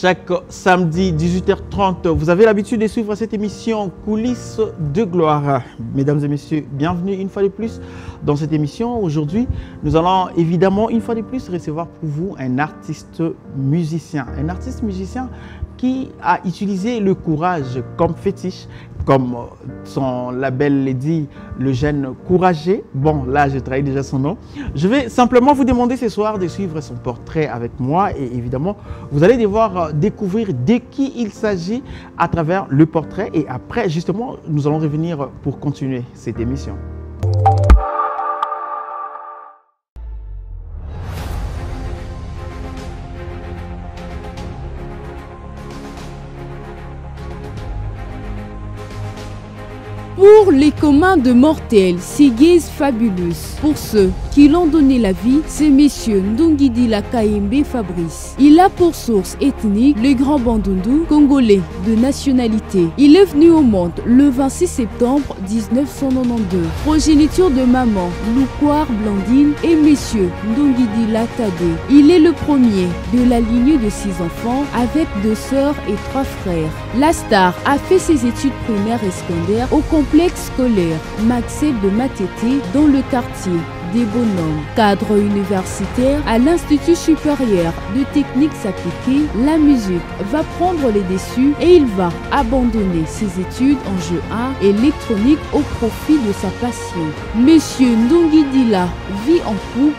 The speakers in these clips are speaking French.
chaque samedi 18h30. Vous avez l'habitude de suivre cette émission Coulisses de gloire. Mesdames et messieurs, bienvenue une fois de plus dans cette émission. Aujourd'hui, nous allons évidemment une fois de plus recevoir pour vous un artiste musicien. Un artiste musicien qui a utilisé le courage comme fétiche, comme son label le dit, le jeune courageux. Bon, là, je trahis déjà son nom. Je vais simplement vous demander ce soir de suivre son portrait avec moi et évidemment, vous allez devoir découvrir de qui il s'agit à travers le portrait et après, justement, nous allons revenir pour continuer cette émission. Pour les communs de mortels, c'est Gaze Fabulous. Pour ceux qui l'ont donné la vie, c'est messieurs Ndongidila Kaembe Fabrice. Il a pour source ethnique le grand Bandundu, congolais de nationalité. Il est venu au monde le 26 septembre 1992. Progéniture de maman Loukwar Blandine et messieurs Ndongidila Tade. Il est le premier de la lignée de 6 enfants avec 2 sœurs et 3 frères. La star a fait ses études primaires et secondaires au complexe scolaire Maxeb de Matete dans le quartier des Bonhommes. Cadre universitaire à l'Institut supérieur de techniques appliquées, la musique va prendre les dessus et il va abandonner ses études en jeu art et électronique au profit de sa passion. Monsieur Ndongidila vit en couple,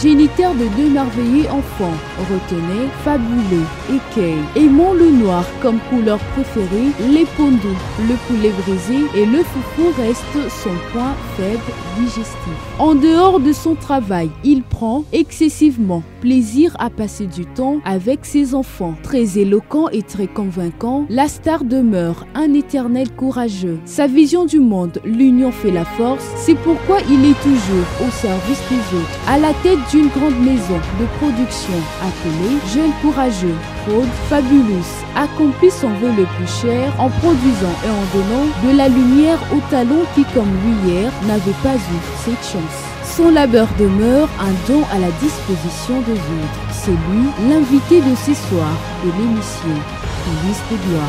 géniteur de 2 merveilleux enfants, Retenez, Fabulé et Kay. Aimant le noir comme couleur préférée, les pondous, le poulet brisé et le foufou restent son point faible digestif. En dehors de son travail, il prend excessivement plaisir à passer du temps avec ses enfants. Très éloquent et très convaincant, la star demeure un éternel courageux. Sa vision du monde, l'union fait la force, c'est pourquoi il est toujours au service des autres. À la tête d'une grande maison de production appelée Jeune Courageux, Prod Fabulous accomplit son vœu le plus cher en produisant et en donnant de la lumière aux talents qui, comme lui hier, n'avaient pas eu cette chance. Son labeur demeure un don à la disposition des autres. C'est lui l'invité de ce soir de l'émission Coulisses de gloire.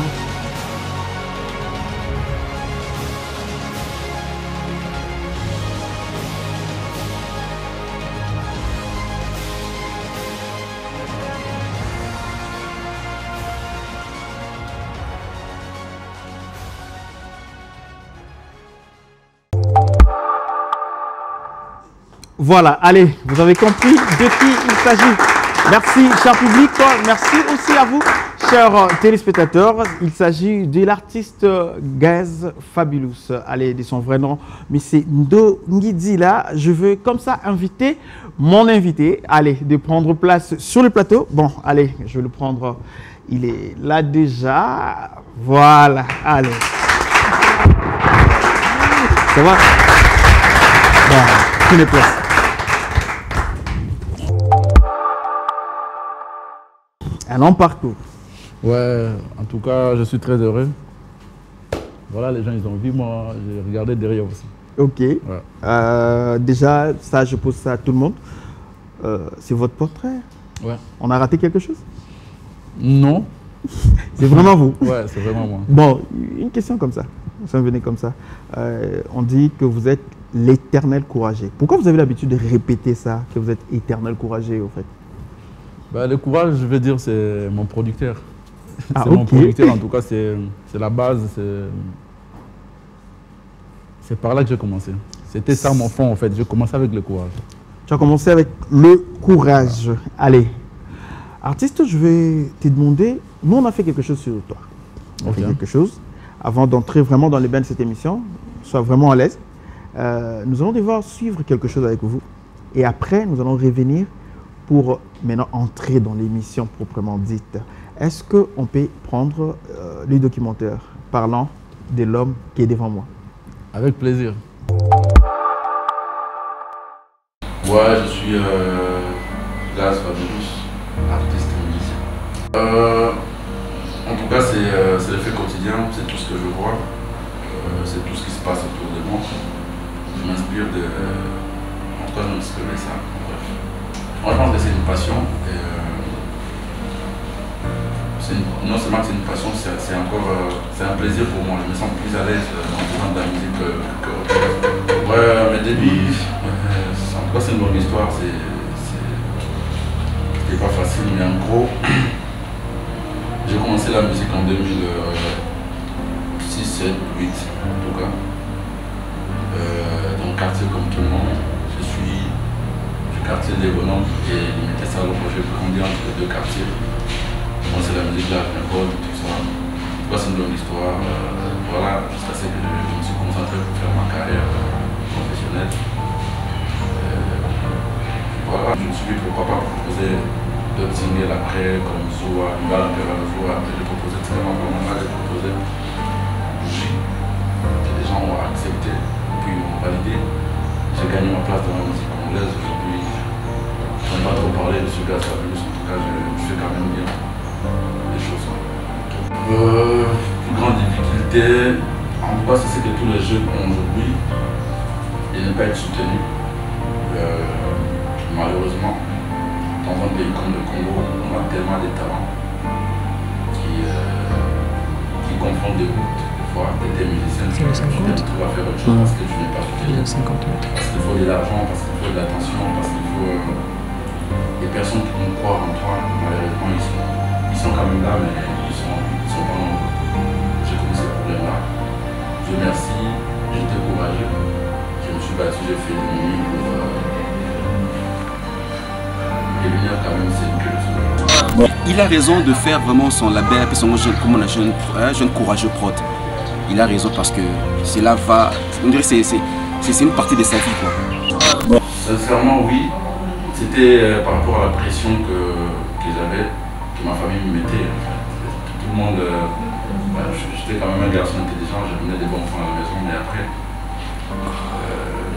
Voilà, allez, vous avez compris de qui il s'agit. Merci, cher public. Merci aussi à vous, chers téléspectateurs. Il s'agit de l'artiste Gaze Fabulous. Allez, de son vrai nom, mais c'est Ndongidila. Je veux comme ça inviter mon invité, allez, de prendre place sur le plateau. Bon, allez, je vais le prendre. Il est là déjà. Voilà, allez. Ça va? Bon, prenez place. Un long parcours. Ouais, en tout cas, je suis très heureux. Voilà, les gens, ils ont vu, moi, j'ai regardé derrière aussi. Ok. Ouais. Déjà, ça, je pose ça à tout le monde. C'est votre portrait. Ouais. On a raté quelque chose? Non. C'est vraiment vous? Ouais, c'est vraiment moi. Bon, une question comme ça. Ça me venait comme ça. On dit que vous êtes l'éternel courageux. Pourquoi vous avez l'habitude de répéter ça, que vous êtes éternel courageux, au fait? Bah, le courage, je veux dire, c'est mon producteur. Ah, c'est mon producteur, en tout cas, c'est la base. C'est par là que j'ai commencé. C'était ça mon fond, en fait. J'ai commencé avec le courage. Tu as commencé avec le courage. Allez. Artiste, je vais te demander, nous, on a fait quelque chose sur toi. On a fait quelque chose. Avant d'entrer vraiment dans les bains de cette émission, sois vraiment à l'aise. Nous allons devoir suivre quelque chose avec vous. Et après, nous allons revenir pour maintenant entrer dans l'émission proprement dite. Est-ce qu'on peut prendre les documentaires parlant de l'homme qui est devant moi? Avec plaisir. Ouais, je suis Gaze Fabulous, artiste et musicien. En tout cas, c'est le fait quotidien, c'est tout ce que je vois, c'est tout ce qui se passe autour de moi. Je m'inspire de... En tout cas, je m'inspire de ça. Bref. Moi, je pense que c'est une passion. Et non seulement c'est une passion, c'est un plaisir pour moi. Je me sens plus à l'aise dans la musique qu'autre chose. Ouais, mes débuts, en tout cas c'est une longue histoire, c'était pas facile, mais en gros, j'ai commencé la musique en 2006, 7, 8 en tout cas. Dans le quartier comme tout le monde, je suis du quartier des Bonhommes et limité ça, donc j'ai grandi entre les deux quartiers. Moi c'est la musique là, l'école, tout ça. C'est une longue histoire. Voilà, jusqu'à ce que je me suis concentré pour faire ma carrière professionnelle. Voilà, je me suis dit pourquoi pas proposer d'autres singles après, comme Zoua, Mbala, Zoua. J'ai proposé très longtemps, j'ai proposé. Les gens ont accepté, puis ils m'ont validé. J'ai gagné ma place dans la musique congolaise. Aujourd'hui, je n'ai pas trop parlé de ce gars Fabulous, en tout cas, je fais quand même bien les choses. Plus grande difficulté, en tout cas, c'est ce que tous les jeunes ont aujourd'hui, et ne pas être soutenus. Malheureusement, dans un pays comme le Congo, on a tellement de talents qui confondent des routes. Des fois, tu es musicien, tu vas faire autre chose parce que tu n'es pas soutenu. Parce qu'il faut de l'argent, parce qu'il faut de l'attention, parce qu'il faut des personnes qui vont croire en toi. Malheureusement, ils sont quand même là, mais ils sont pas nombreux. J'ai connu ces problèmes-là. Dieu merci, j'étais courageux. Je me suis battu, j'ai fait des nuits pour devenir quand même celui que je suis. Il a raison de faire vraiment son label, son jeune, comme on a jeune courageux prod. Il a raison parce que cela va, on dirait que c'est une partie de sa vie quoi. Sincèrement oui, c'était par rapport à la pression que j'avais, que ma famille me mettait. Tout le monde, j'étais quand même un garçon intelligent, j'amenais des bons points à la maison, mais après,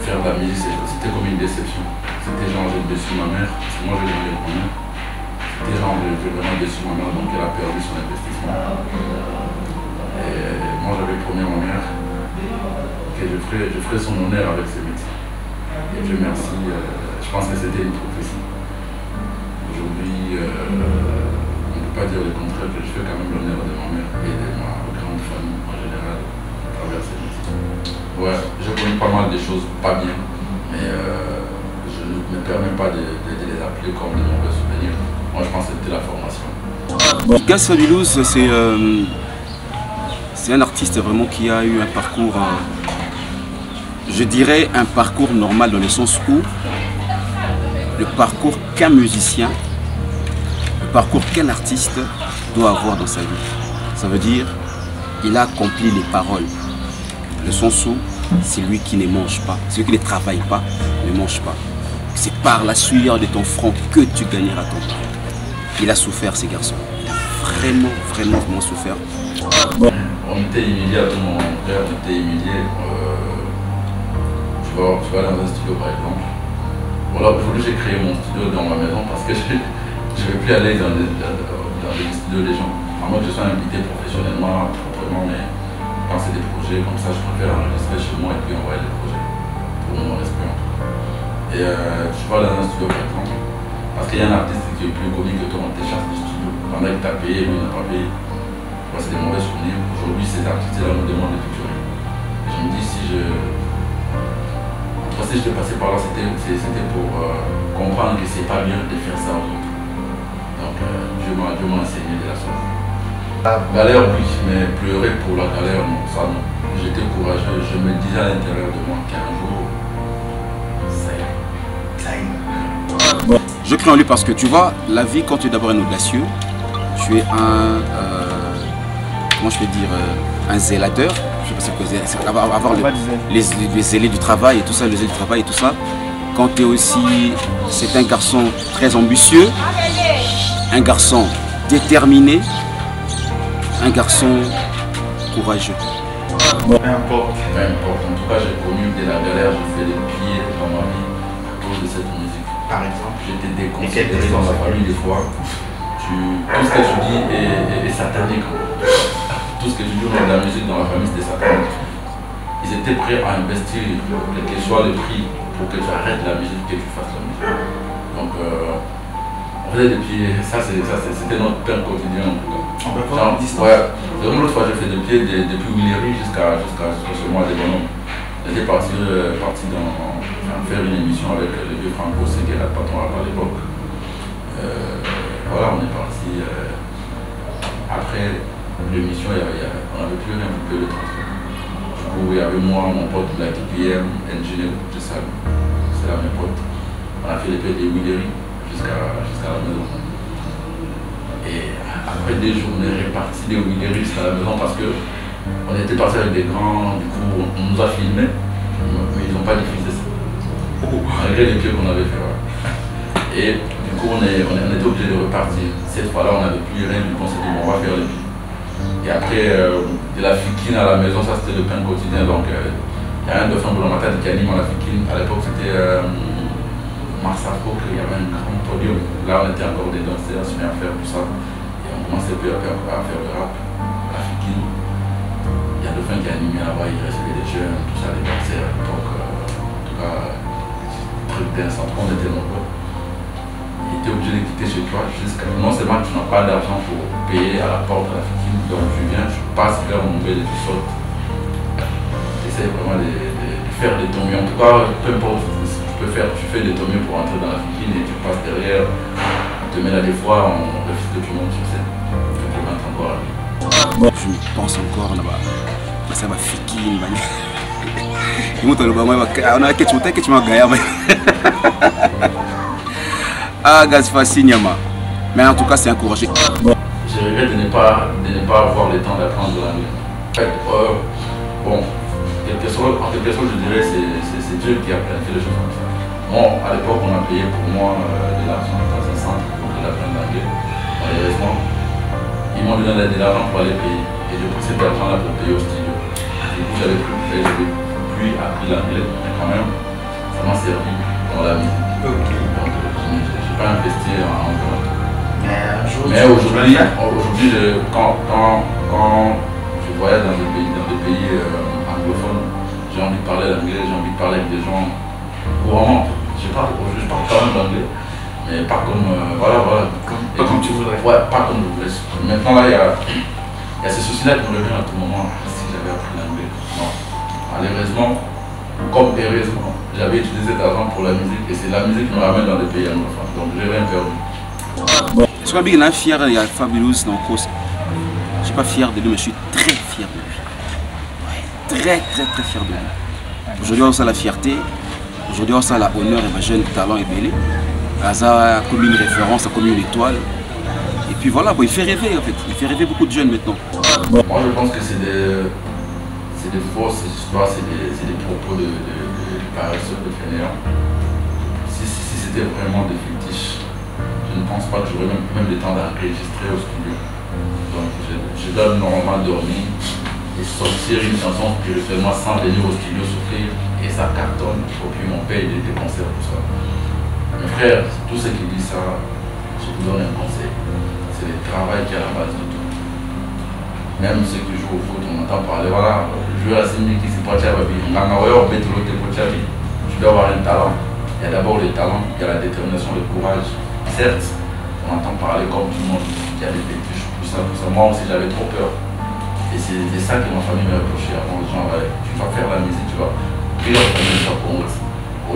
faire de la musique c'était comme une déception. C'était genre j'ai déçu ma mère, parce que moi j'ai gagné le premier. C'était genre j'ai vraiment déçu ma mère, donc elle a perdu son investissement. Et moi j'avais promis à ma mère que je ferais son honneur avec ce métier. Et Dieu merci, je pense que c'était une prophétie. Aujourd'hui, on ne peut pas dire le contraire, que je fais quand même l'honneur de ma mère et de ma grande famille en général à travers ce métier. Ouais, j'ai connu pas mal de choses pas bien, mais je ne me permets pas de les appeler comme de mauvais souvenirs. Moi je pense que c'était la formation. Gaz Fabulous, c'est un artiste vraiment qui a eu un parcours, je dirais un parcours normal dans le sens où le parcours qu'un musicien, le parcours qu'un artiste doit avoir dans sa vie. Ça veut dire il a accompli les paroles. Le sens où c'est lui qui ne mange pas, celui qui ne travaille pas ne mange pas. C'est par la sueur de ton front que tu gagneras ton pain. Il a souffert, ces garçons. Il a vraiment souffert. On était humilié à tout moment. Mon frère était humilié. Tu vas dans un studio par exemple. Voilà, aujourd'hui j'ai créé mon studio dans ma maison parce que je ne vais plus aller dans les studios des gens. À moins que je sois invité professionnellement, proprement, mais quand c'est des projets comme ça, je préfère enregistrer chez moi et puis envoyer les projets. Pour mon respect en tout cas. Et tu vas dans un studio par exemple, parce qu'il y a un artiste qui est plus connu que toi, on t'échappe du studio. Pendant que tu as payé, lui n'a pas payé. C'est des mauvais souvenirs. Aujourd'hui, ces artistes-là nous demandent de futur. Je me dis, si je passais par là, c'était pour comprendre que c'est pas bien de faire ça aux autres. Donc, Dieu m'a enseigné de la sorte. La galère, oui, mais pleurer pour la galère, non, ça non. J'étais courageux, je me disais à l'intérieur de moi qu'un jour, ça y est. Je crois en lui parce que tu vois, la vie, quand tu es d'abord un audacieux, tu es un, comment je peux dire, un zélateur. Je sais pas si c'est avoir les zélés du travail et tout ça, les zélés du travail et tout ça. Quand tu es aussi, c'est un garçon très ambitieux, un garçon déterminé, un garçon courageux. Peu importe. En tout cas, j'ai connu de la galère, j'ai fait des pieds dans ma vie à cause de cette musique. Par exemple, j'étais déconsidéré dans ma famille des fois. Tout ce que tu dis est satanique. Tout ce que tu dis dans la musique, dans la famille, c'était satanique. Ils étaient prêts à investir, quel que soit le prix, pour que tu arrêtes la musique, que tu fasses la musique. Donc, on faisait des pieds. Ça, c'était notre pain quotidien en tout cas. Ouais, l'autre fois j'ai fait des pieds depuis Willery jusqu'à ce mois de Bono. J'étais parti faire une émission avec le vieux Franco, c'est qui era le patron à l'époque. Voilà, on est parti. Après l'émission, on n'avait plus rien pour payer le transport. Du coup, il y avait moi, mon pote Black PM, Engineer, c'est ça, c'est là mes potes. On a fait les pieds de Willery jusqu'à la maison. Et après des journées réparties de Willery jusqu'à la maison parce que on était parti avec des grands, du coup on nous a filmé, mais ils n'ont pas diffusé ça. Malgré les pieds qu'on avait fait. Ouais. Et du coup on était obligé de repartir. Cette fois-là on n'avait plus rien, du coup on s'est dit bon, on va faire les pieds. Et après de la fikine à la maison, ça c'était le pain quotidien. Donc il y a un de fin Boulamatad qui anime à la fikine. À l'époque c'était Marsafo, il y avait un grand podium. Là, on était encore des danseurs, on se met à faire tout ça. Et on commençait peu à faire le rap, la fikine. Il y a Dauphin qui a animé là-bas, il recevait des jeunes, tout ça, des danseurs à l'époque. En tout cas, truc d'instant, on était nombreux. Il était obligé de quitter chez toi jusqu'à. Non seulement tu n'as pas d'argent pour payer à la porte de la fikine, donc tu viens, tu passes vers mon bel et tu sautes. Tu essaies vraiment de faire des tombes. En tout cas, peu importe. Tu fais des tombes pour entrer dans la fikine et tu passes derrière, on te met là des fois, on refuse que tu montes sur scène. Tu peux mettre encore là. Je pense encore là-bas. Ça va fikine. On a que tu m'as gagné. Ah, gaz facile, mais en tout cas, c'est encouragé. Je regrette de ne pas avoir le temps d'apprendre l'anglais. En fait, bon, en quelque sorte, je dirais c'est Dieu qui a planifié les choses comme ça. Bon, à l'époque, on a payé pour moi de l'argent dans un centre pour que l'apprenne l'anglais. Malheureusement, ils m'ont donné de l'argent pour aller payer. Et j'ai pris cet argent-là pour payer au studio. Du coup, j'avais plus appris l'anglais, mais quand même, ça m'a servi dans la musique. Okay. Donc, je n'ai pas investi en anglais. Mais aujourd'hui, quand je voyage dans des pays anglophones, j'ai envie de parler l'anglais, j'ai envie de parler avec des gens couramment. Je parle quand même l'anglais, mais pas comme voilà. Pas comme tu voudrais. Ouais, pas comme je voudrais. Maintenant là, il y a ce souci-là qui me revient à tout moment. Si j'avais appris l'anglais, non. Malheureusement, comme heureusement, j'avais utilisé cet argent pour la musique et c'est la musique qui me ramène dans des pays anglophones. Donc j'ai rien perdu. Je suis pas fier, il y a Fabulous dans Cause. Je suis pas fier de lui, mais je suis très fier de lui. Ouais, très fier de lui. Aujourd'hui, on sent la fierté. Aujourd'hui, on sent l'honneur et ma jeune talent est belé. Aza comme une référence, comme une étoile. Et puis voilà, bon, il fait rêver en fait. Il fait rêver beaucoup de jeunes maintenant. Moi, je pense que c'est des fausses histoires, c'est des propos de paresseux, de fainéants. Si c'était vraiment des fictifs, je ne pense pas que j'aurais même le temps d'enregistrer au studio. Donc, je dois normalement dormir et sortir une chanson spirituellement sans venir au studio souffrir. Et ça cartonne, et puis mon père il des concerts, tout ça. Mes frères, tous ceux qui disent ça, je vous donne un conseil. C'est le travail qui est à la base de tout. Même ceux qui jouent au foot, on entend parler, voilà, le joueur à Simi qui s'est porté à Babi, tu dois avoir un talent. Il y a d'abord le talent, il y a la détermination, le courage. Certes, on entend parler comme tout le monde, il y a des fétiches, tout ça. Moi aussi j'avais trop peur. Et c'est ça que ma famille m'a reproché avant, genre, tu vas faire la musique, tu vois. Puis on faisait ça pour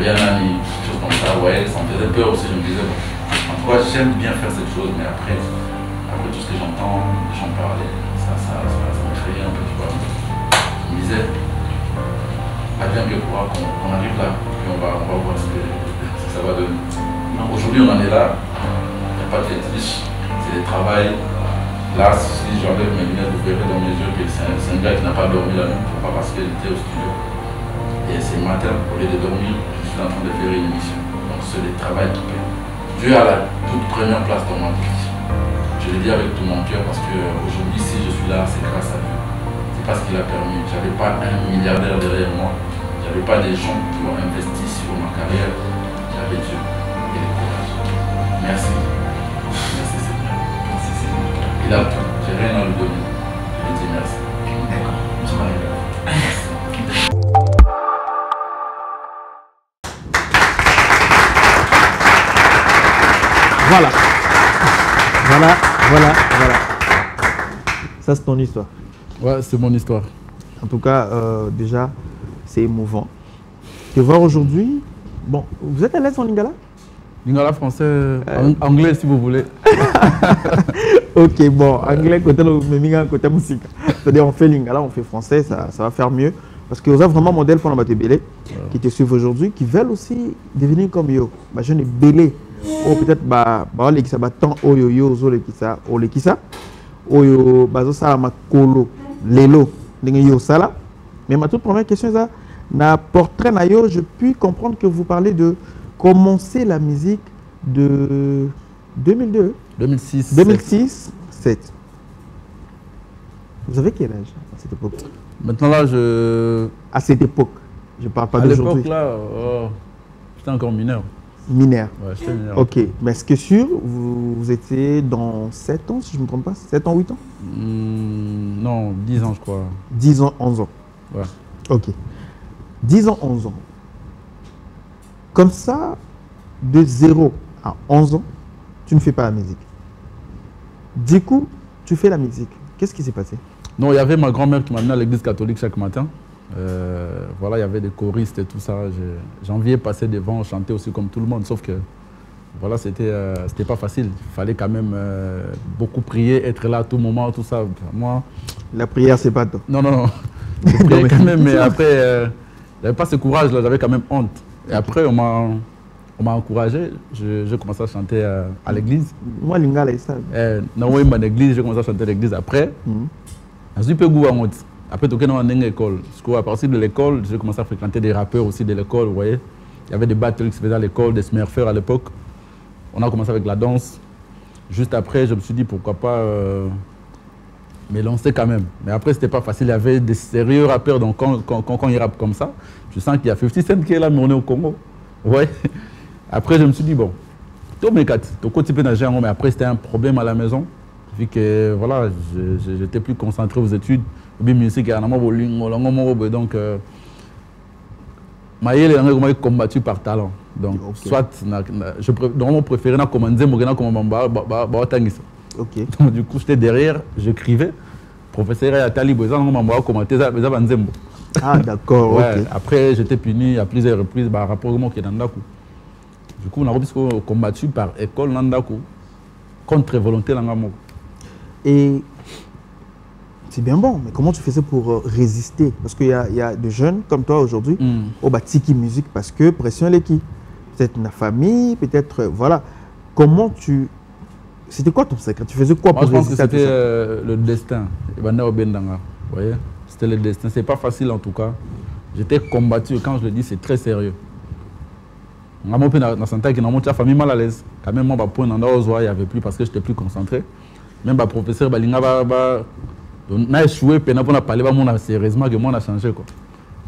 Rihanna, des choses comme ça, ouais, ça me faisait peur aussi, je me disais, bon, en tout cas j'aime bien faire cette chose, mais après tout ce que j'entends, les gens parler, ça m'effrayait un peu, tu vois. Je me disais, bien que pourra qu'on arrive là, puis on va voir ce que ça va donner. Aujourd'hui on en est là, il n'y a pas de fétiche, c'est le travail. Là, si j'enlève mes lunettes, vous verrez dans mes yeux que c'est un gars qui n'a pas dormi la nuit, pas parce qu'il était au studio. Et c'est le matin, au lieu de dormir, je suis en train de faire une émission. Donc c'est le travail qui paie. Dieu a la toute première place dans ma vie. Je le dis avec tout mon cœur parce qu'aujourd'hui, si je suis là, c'est grâce à Dieu. C'est parce qu'il a permis. Je n'avais pas un milliardaire derrière moi. Je n'avais pas des gens qui ont investi sur ma carrière. J'avais Dieu et le courage. Merci. Merci Seigneur. Merci Seigneur. Il a tout. J'ai rien à lui donner. Je lui dis merci. D'accord. Je m'arrête là. Voilà. Ça, c'est ton histoire. Ouais, c'est mon histoire. En tout cas, déjà, c'est émouvant. De voir aujourd'hui, bon, vous êtes à l'aise en lingala? Lingala français, anglais si vous voulez. Ok, bon, anglais côté musique. C'est-à-dire on fait lingala, on fait français, ça va faire mieux. Parce que vous avez vraiment un modèle pour la Bélé qui te suivent aujourd'hui, qui veulent aussi devenir comme yo. Bah, je n'ai Bélé. Ou peut-être, les qui s'abattent au yo-yo, aux les qui ça. Oyo, ça ma colo, lelo, yo sala. Mais ma toute première question, c'est na portrait na yo, je puis comprendre que vous parlez de commencer la musique de 2002. 2006. 2006, 7. Vous avez quel âge à cette époque? Maintenant là, je... À cette époque, je ne parle pas à d'aujourd'hui. l'époque là, j'étais encore mineur. Mineur. Ouais, j'étais mineur. Ok, mais est-ce que sûr, vous étiez dans 7 ans, si je ne me trompe pas? 7 ans, 8 ans? Non, 10 ans je crois. 10 ans, 11 ans. Ouais. Ok. 10 ans, 11 ans. Comme ça, de 0 à 11 ans, tu ne fais pas la musique. Du coup, tu fais la musique. Qu'est-ce qui s'est passé? Non, il y avait ma grand-mère qui m'amenait à l'église catholique chaque matin. Voilà, il y avait des choristes et tout ça. J'enviais passer devant, chanter aussi comme tout le monde. Sauf que, voilà, c'était pas facile. Il fallait quand même beaucoup prier, être là à tout moment, tout ça. Moi... La prière, c'est pas toi. Non, non, non. Je priais quand même, mais après, j'avais pas ce courage-là, j'avais quand même honte. Et après, on m'a encouragé. J'ai commencé à chanter à l'église. Moi, lingala, c'est ça. Non, oui, à l'église, j'ai commencé à chanter à l'église après. Je suis peu goût à honte. Après, tout le monde a une école. À partir de l'école, j'ai commencé à fréquenter des rappeurs aussi de l'école, vous voyez. Il y avait des battles qui se faisaient à l'école, des smurfers à l'époque. On a commencé avec la danse. Juste après, je me suis dit pourquoi pas me lancer quand même. Mais après, c'était pas facile. Il y avait des sérieux rappeurs. Donc, quand ils rappent comme ça, je sens qu'il y a 50 Cent qui est là, mais on est au Congo. Ouais. Après, je me suis dit, bon, mais après, c'était un problème à la maison. Vu que voilà, j'étais plus concentré aux études. Musique, donc, je suis combattu par talent. Donc, okay. Soit, je préférais commander okay. Donc, du coup, j'étais derrière, j'écrivais. Professeur a talib, ah, d'accord. Ouais. Okay. Après, j'étais puni à plusieurs reprises par rapport au qui est dans Ndaku. Du coup, on a combattu par école Nandaku contre volonté Nangamoko. Et c'est bien bon, mais comment tu faisais pour résister? Parce qu'il y a des jeunes comme toi aujourd'hui, au Batiki musique, parce que pression est qui? Peut-être la famille, peut-être, voilà. Comment tu... C'était quoi ton secret? Tu faisais quoi pour résister? Je pense que c'était le destin. Vous voyez? C'était le destin. C'est pas facile en tout cas. J'étais combattu. Quand je le dis, c'est très sérieux. Je sentais que ma famille mal à l'aise. Quand même, moi, il n'y avait plus parce que j'étais plus concentré. Même le professeur, on a échoué, puis on a parlé sérieusement que moi, on a changé. Quoi.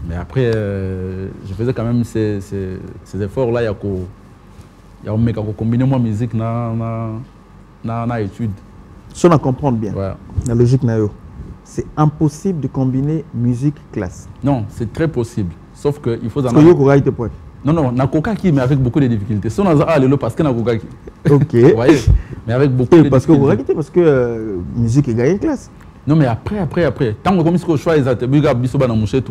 Mais après, je faisais quand même ces efforts-là. Il y a combiner ma musique na étude. Si on a comprendre bien, ouais. La logique, c'est impossible de combiner musique classe. Non, c'est très possible. Sauf qu'il faut... Parce que Yokoga, il te pointe. Non, non, na Kokaki, mais avec beaucoup de difficultés. Si on a le parce que na Kokaki. Ok. Vous voyez, mais avec beaucoup de parce difficultés. Parce que musique est gagnée classe. Non, mais après. Tant que comme si on choisit, il y a des choses dans mon chèque.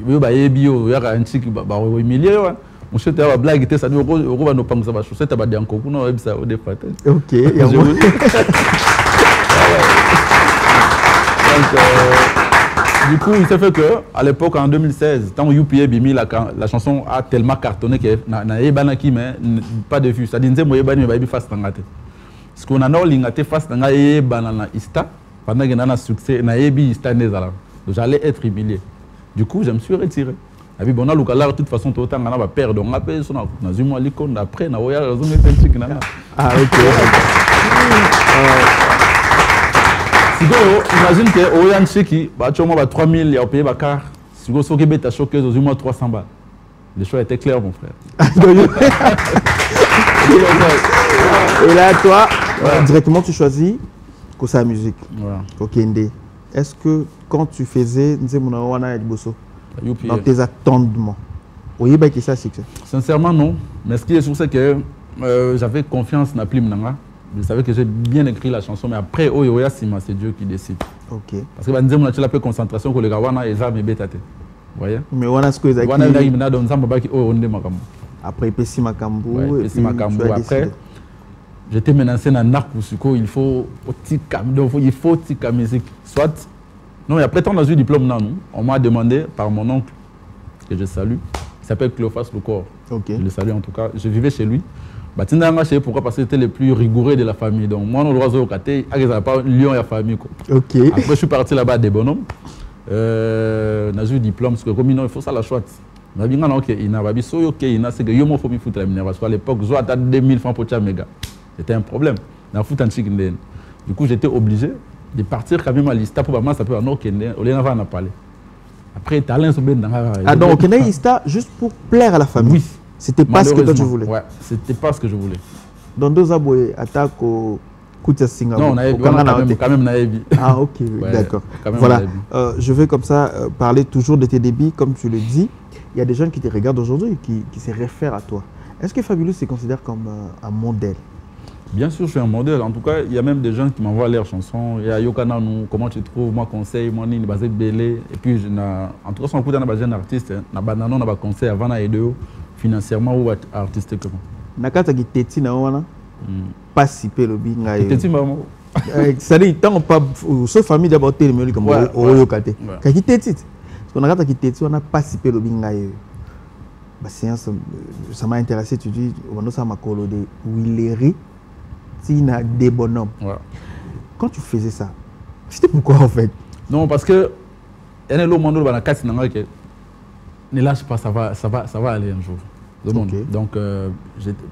Il y a des choses qui sont humiliées. Mon chèque est blague, ça dit on va nous prendre ça. Ça va dire encore. On va ça au départ. Ok. Du coup, il s'est fait qu'à l'époque, en 2016, tant que UPA Bimi, la chanson a tellement cartonné que pas de vues. Ça dit que je face parce qu'on a un face dans Ista pendant qu'il y a un succès, Ista donc j'allais être humilié. Du coup, je me suis retiré. Et puis, de toute façon, tout le temps, on a peur. Donc, on a peur. Après, on a ah, ok. Imagine que Oyan Cheki, tu as 3 000, il y a payé car. Si vous avez un choqué, vous avez 300 balles. Les choix étaient clairs, mon frère. Et là, toi, directement, tu choisis Kosa Musique. Ok, est-ce que quand tu faisais dans tes attendements, oui, bah, qui ça, c'est que sincèrement, non. Mais ce qui est sûr, c'est que j'avais confiance dans Plim Nanga. Je savais que j'ai bien écrit la chanson, mais après, c'est Dieu qui décide. Ok. Parce que nous avons peu concentration que les gars et ça me bêtate. Vous voyez? Mais on a ce que vous avez après Pessi Makambu. Après, j'étais menacé dans Narcosuko, il faut il faut tika musique. Soit, non, et après, tant dans le diplôme, on m'a demandé par mon oncle, que je salue, il s'appelle Cléophas Lecor. Okay. Je le salue en tout cas. Je vivais chez lui. Pourquoi? Parce que c'était le plus rigoureux de la famille. Donc, moi, on doit il n'y a pas lion et la famille. Ok. Après, je suis parti là-bas des bonhommes. J'ai eu le diplôme, parce que comme il faut ça la chouette. À l'époque, je à 2000 francs pour Tchaméga. C'était un problème. Du coup, j'étais obligé de partir quand même à l'Ista pour moi, ça peut en Okende. On en a parlé. Après, talent se dans ah, donc Okende l'Ista juste pour plaire à la famille. Oui. C'était pas ce que toi tu voulais. Ouais, c'était pas ce que je voulais. Dans deux aboués, attaque au Koutia Singapour. Non, on avait quand même Naebi. Ah, ok, ouais, d'accord. Voilà. Je vais comme ça parler toujours de tes débits, comme tu le dis. Il y a des jeunes qui te regardent aujourd'hui, qui se réfèrent à toi. Est-ce que Fabulous se considère comme un modèle? Bien sûr, je suis un modèle. En tout cas, il y a même des gens qui m'envoient leurs chansons. Il y a Yokana, comment tu trouves, moi conseil, moi ni basé Belé. Et puis, en tout cas, on a un jeune artiste, on a un conseil avant d'aider financièrement ou artistique. Nakata qui téti na wana pas si peu le bi ngai. Téti maman. Ça dit tant pas sauf famille d'abord télé mais comme au kate. Ka qui téti. Parce qu'on nakata qui téti on a pas si peu le bi ngai. Bah séance ça m'a intéressé tu dis on a ça makolo de Willery Tina des bonhommes. Quand tu faisais ça, c'était pourquoi en fait? Non, parce que il y a un monde où on a cassé dans le ne lâche pas, ça va aller un jour. Okay. Donc, j'étais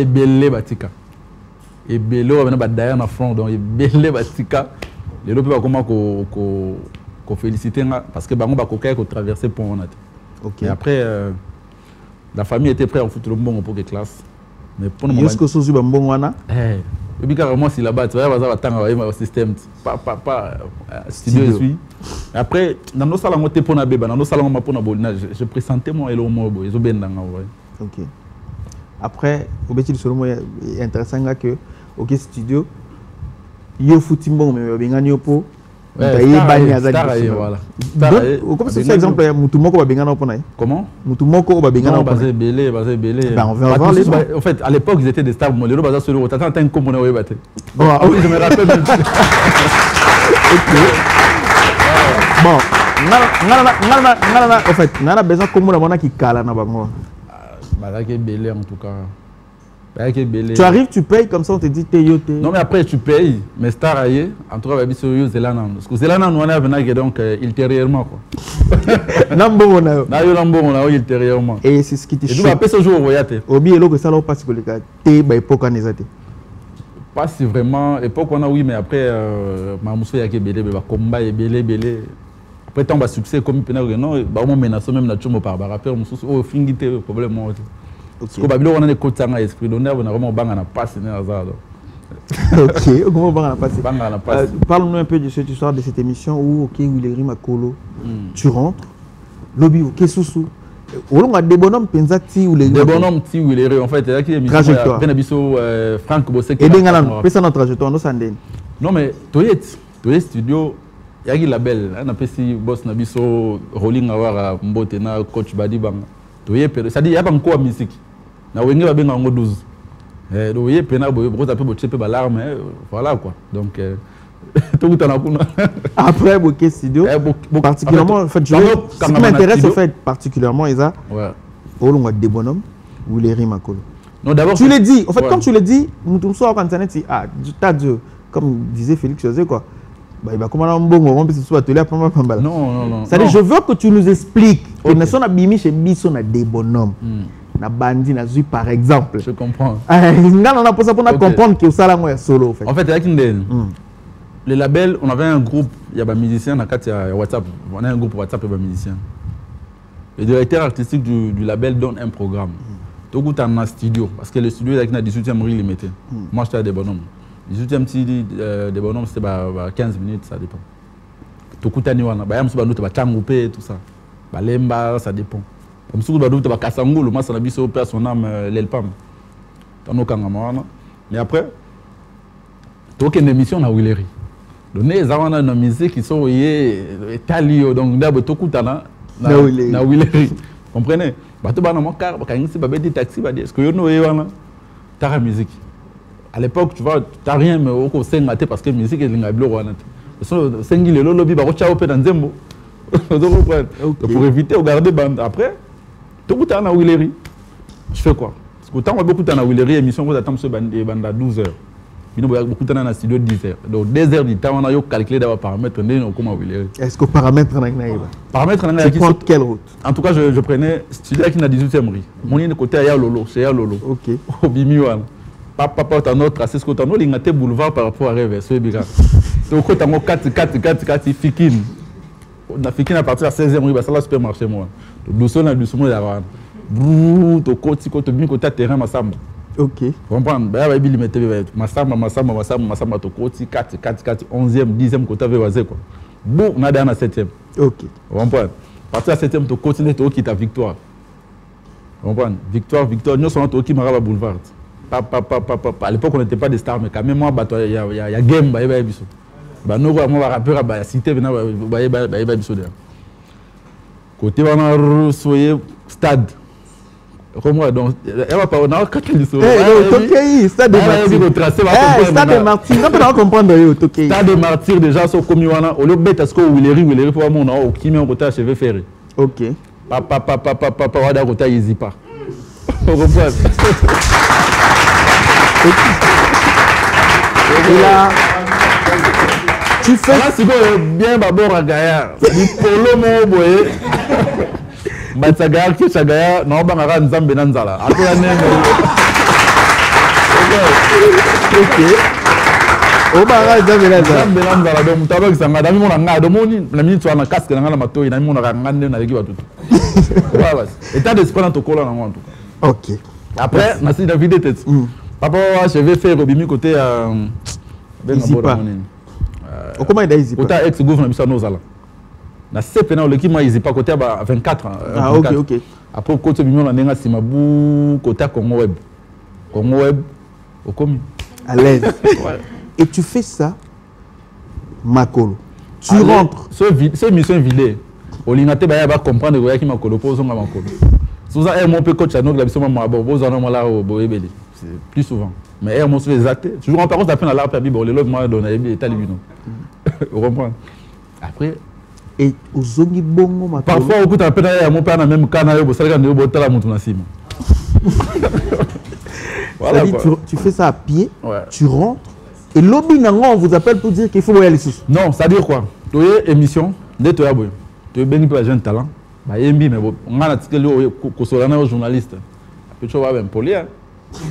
belé batika. Et belé, on a d'ailleurs dans front, donc belé batika. Les gens peuvent comment qu'on féliciter parce que on va traverser pour on a. Et après, la famille était prête à foutre le bon pour les classes. Mais pour nous, est-ce que ce soit bon wana? Et puis carrément si là-bas, tu vas avoir un système, pas studio suis. Après, dans nos salons, on pour na bébé, dans nos salons, on pour na bolina. Je présentais mon hello mobo, ils ont bien dans ok. Après, au bétil sur moi, est intéressant que ok studio, yo foutimbo mais bien gagné pour. Voilà. Comme c'est exemple, Moutoumoko va bien pour naï. Comment? Moutoumoko va bien basé belé. On va voir les. En fait, à l'époque, ils étaient des stars. Le basé sur le route. Attends, comme on a battu. Oui, je me rappelle même. Bon, en fait, on a besoin comme on a qui cala na bango. Belé en tout cas. Tu arrives, tu payes comme ça, on te dit t'es yoté. Non, mais après tu payes, mais star aïe, en tout cas, il y a Zelana. Parce que Zelana, nous on a venu donc ultérieurement. Nambo, on a ultérieurement. Et c'est ce qui te choque. Et donc, après ce jour, vous voyez. Obi, et là, ça l'a pas si que les gars, t'es, bah, époque en ezate. Pas si vraiment, époque on a oui, mais après, ma mousse y a qui belé, bah, combat et belé. Après, tant que succès, comme il y a non, bah, on menace même la chumbo par rapport, mousse, oh, fingité, problème, moi. Parce que Babylone on a des côtés à esprit d'honneur, on a vraiment bang à la passe. Ok, comment bang à la passe? Parle-nous un peu de cette histoire de cette émission où ok Willery Makolo, tu rentres, lobby ok sous. On a des bonhommes pensati ou les des bonhommes ti Willery en fait il y a qui émission bien abisso Franck Bossek. Et dengana pesa notre trajectoire no sanden. Non mais Toyet studio il y a qui label on appelle si boss nabiso rolling awara mbote na coach Badibanga. Toyet ça dit il y a pas encore musique. Na wenge ba benga ngo 12 doye pena boye boko tape bo chepe ba larme voilà quoi donc tout tout na kuna après boke studio particulièrement en fait ce qui m'intéresse en fait particulièrement Isa ouais olonga des bonhommes Willery Makolo non d'abord tu le dis en fait quand tu le dis nous sommes quand internet ah t'as Dieu comme disait Félix José quoi bah il va comment un bon on peut se soit atelier pas mal non ça dit je veux que tu nous expliques que nous sommes abimi chez biso na des bonhommes na bandi na zui par exemple. Je comprends. On a pour comprendre que ça là solo en fait. En fait, avec le label, on avait un groupe, il y a des musiciens dans WhatsApp. On a un groupe WhatsApp et des musiciens. Le directeur artistique du label donne un programme. Donc tu as un studio parce que le studio est dans 18e rue limité. Moi j'étais à des bonhommes. 18e petit des bonhommes c'était 15 minutes ça dépend. Tu as ni wana, ba msuba nous ba tangoupé tout ça. Ba lemba ça dépend. Comme si vous avez dit que Kassangolo, moi, ça a été opéré son âme, l'Elpam. Mais après, tu as une émission à Willery. donné les avant dans la musique qui sont italio donc d'abord tout kutana na Willery comprenez bato bana mon car quand c'est babé des taxis ba est-ce que yo no wana ta musique à l'époque tu vois t'as rien mais au conseil maté parce que musique est l'ingablo wana so sengile lo lobby ba ko chao pe dans nzembo pour éviter de garder bande après tout kutana na Willery je fais quoi parce que tant on beaucoup dans Willery émission vous attend ce bande à 12h. Il y a beaucoup de temps dans le studio 10 heures. Donc 2 heures du temps, on a calculé d'abord paramètres. Est-ce que paramètres tu prends quelle route? En tout cas, je prenais studio qui n'a 18e rue. Mon est côté à Lolo, c'est à Lolo. Ok. Au Bimiwan. Papa, tu as notre tracé, ce que tu as notre boulevard par rapport à Rêve, c'est Biga. Donc, tu as 4 Fikine. On a Fikine à partir de la 16e rue, c'est là supermarché, moi. Doucement, doucement, il y a brrrr, tu as côté terrain, ma samba. Ok. Comprendre, bah il mettait Massamba to côté 4 11e 10e côté avec Wazé quoi. Bon, on a dans la 7e. Ok. Comprendre. Partir à 7e to continuer to qui ta victoire. Comprendre. Victoire, nous sommes to qui Maraba Boulevard. À l'époque on n'était pas des stars mais quand même moi il y a game bah biso. Bah nous moi rappeur bah cité venant bah biso derrière. Côté on a soyé stade. Comment donc elle va pas on a quatre listes. Stade de Martyr. Non pas comprendre Stade de Martyr déjà so comme wana au lieu bête est-ce que Willery pour moi on qui met en côté cheveux ferré. OK. Papa wada côté easy pas. On comprend. Et là tu fais là c'est bien d'abord à Gaïa. Du polo mo boye. Batsagar qui chagaya non bangara nzambe nanzala akoya nene OK o bangara nzambe nanzala donc tabak sanga dami mona ngado moni la minute wana casque na ngala matoi na mona ngande na leki batutu voilà état d'esprit na tokola na en tout cas. OK après na si David tête papa je vais faire bimi côté ben ngabo moni comment il a easy côté ex gouvernement bisa nozala na CPNA l'équipe m'a easy pas côté à 24 ans. Ah OK. Après côté bimon na nenga simabu côté Congo Web au commis à l'aise. Et tu fais ça Makolo. Tu rentres ce mission vidée. Olingate ba va comprendre que qui Makolo pose nga Makolo. Souvent mon peu coach à nous la mission ma bobo zana moi là au boebele. C'est plus souvent. Mais mon sur les actes toujours en parole ça fait na la permis bon les lots moi donner état libino. Vous comprenez? Après et ozongi bongo Makolo. Parfois au coup tu pena mon père na même kana yo bosalaka ndo botala mutu na sima. Voilà, tu fais ça à pied, ouais. Tu rentres et lobby nango on vous appelle pour dire qu'il faut aller sous. Non, ça veut dire quoi? Tu as émission de toi boy. Tu es béni pour jeune talent. Bah yembi mais on a article ko solana aux journalistes. Peut-être va ben poli.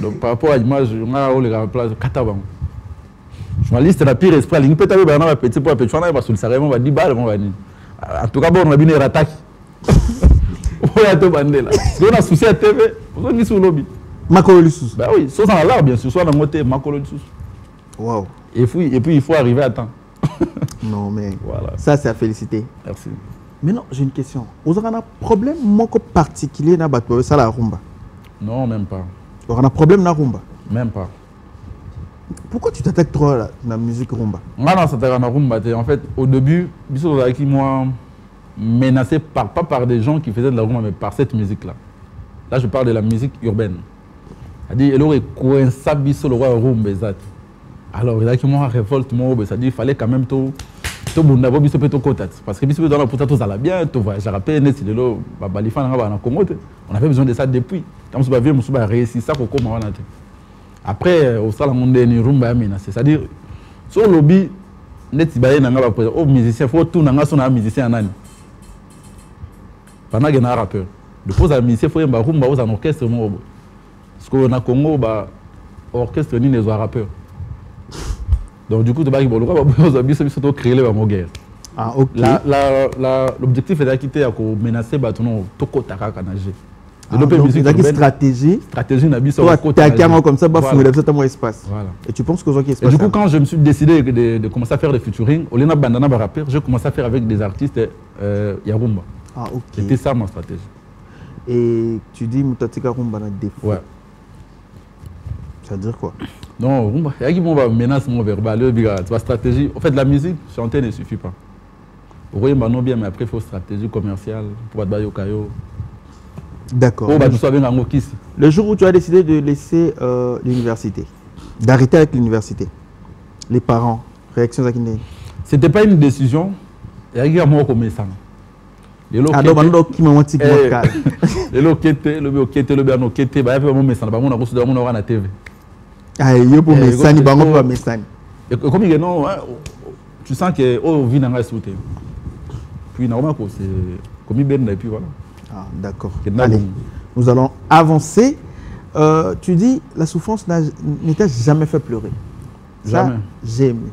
Donc par rapport à l'image, on a au la place Kataban. Journaliste la pire esprit, il peut taper ba na petit pour petit on a pas sur le sarement va 10 balles on va ni. En tout cas bon on a bien rattaque. On a tout bandé là. On a souci à TV, on est sur lobby. Makolo Lissous. Bah oui, soit dans l'art bien sûr, soit dans moté Makolo Lissous. Waouh. Et puis il faut arriver à temps. Non mais voilà. Ça c'est à féliciter. Merci. Maintenant, j'ai une question. Vous avez un problème particulier dans la rumba? Non, même pas. Vous avez un problème dans la rumba? Même pas. Pourquoi tu t'attaques trop à la musique rumba? Moi, non, c'est la rumba. En fait, au début, qui moi menacé pas par des gens qui faisaient de la rumba, mais par cette musique-là. Là, je parle de la musique urbaine. C'est-à-dire, il aurait coincé sur le roi rumba. Alors, il a qui moi révolte, c'est-à-dire, il fallait quand même tout. Parce que si dans la puta tout ça bien, tu vois, j'ai rappelé on avait besoin de ça depuis. Quand on a réussi ça après au salon monde rumba c'est-à-dire sur le lobby net au musicien faut tout nanga son musicien nani. Pendant que na rappeur. De pose à musicien faut un rumba aux orchestre mo. Parce que na Congo ba orchestre ni les rappeurs. Donc du coup, tu vas créer la guerre. Ah, ok. L'objectif est d'acquitter à menacer Batono Toko Taka Kanagé. Donc stratégie. Stratégie n'a pas comme ça, voilà. Espace. Voilà. Et tu penses que ça qui est. Du coup, quand je me suis décidé de commencer à faire des featuring, au lieu de bandana rappeur, j'ai commencé à faire avec des artistes Yarumba. Ah, ok. C'était ça ma stratégie. Et tu dis Moutatika Rumba na défaut. Ouais. Ça veut dire quoi? Non, il y a qui vont menacer mon verbal, c'est pas stratégie. En fait, la musique, chanter ne suffit pas. Vous voyez, non bien, mais après, il faut stratégie commerciale pour battre au caillou. D'accord. Le jour où tu as décidé de laisser l'université, d'arrêter avec l'université, les parents, réaction à qui? C'était pas une décision. Il y a qui m'a commis ça. Les lots qui m'ont dit les lots qui étaient, le bien qui était, bah il y avait mon message, bah mon a reçu de mon la TV. Ah, il y a pour message, bah mon message. Et comme il non, tu sens que oh vit dans la sauté. Puis normalement c'est comme il ben et puis voilà. Ah d'accord. Allez, nous allons avancer. Tu dis la souffrance ne t'a jamais fait pleurer. Jamais. J'aime.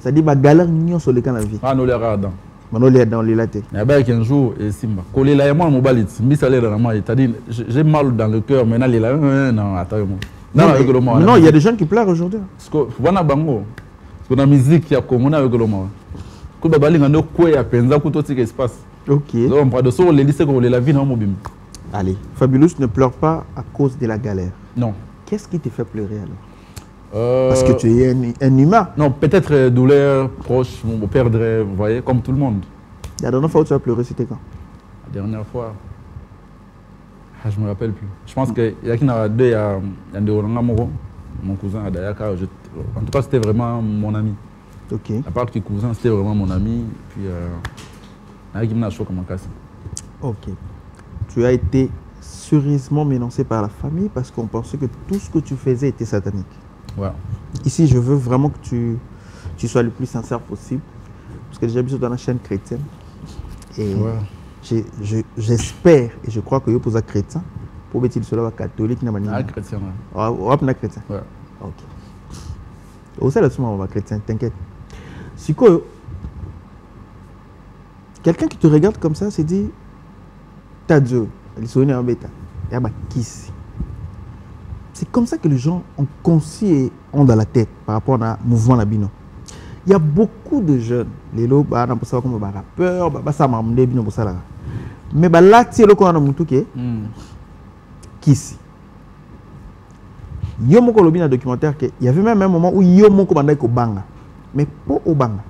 Ça dit bah galère n'y sur le cas de la vie. Ah non les radans. Manolia dans les latés. Il y a un jour, et Simba, collé là, moi, mon balit, c'est-à-dire, j'ai mal dans le cœur, maintenant, il a non, attends, non, il y a des gens qui pleurent aujourd'hui. Parce que, voilà, bango, parce que la musique, il y a comme on a avec le monde. Quand on a un quoi, il y a peine, tout ce qui se passe. Ok. Donc, on parle de ça, les lycées, on la vie dans mon bim. Allez, Fabulous ne pleure pas à cause de la galère. Non. Qu'est-ce qui te fait pleurer alors? Parce que tu es un humain. Non, peut-être douleur proche, mon perdre, vous voyez, comme tout le monde. La dernière fois où tu as pleuré, c'était quand? La dernière fois, je ne me rappelle plus. Je pense qu'il y a qui n'a deux, il y a mon cousin à Dayaka. En tout cas, c'était vraiment mon ami. Ok. À part que cousin, c'était vraiment mon ami. Puis, il y a qui m'a choqué comme un casse. Ok. Tu as été sérieusement menacé par la famille parce qu'on pensait que tout ce que tu faisais était satanique. Voilà. Ici, je veux vraiment que tu sois le plus sincère possible. Parce que déjà, je suis dans la chaîne chrétienne. Et j'espère et je crois que vous êtes chrétien. Pour être cela catholique, ah, chrétien. On est chrétien. Ouais. Ok. Au sein de ce moment, on va chrétien, t'inquiète. C'est quoi? Quelqu'un qui te regarde comme ça se dit t'as Dieu, il sonne en bêta. Il y a qui ici? C'est comme ça que les gens ont conçu et ont dans la tête par rapport au mouvement Labino. Il y a beaucoup de jeunes, les lots, comme rappeurs, ça m'a amené bien pour ça là. Mais là, tu sais, le qu'on a montré qui ici? Il y a un documentaire il y avait même un moment où il y a un commandant au banga. Mais pas au banga.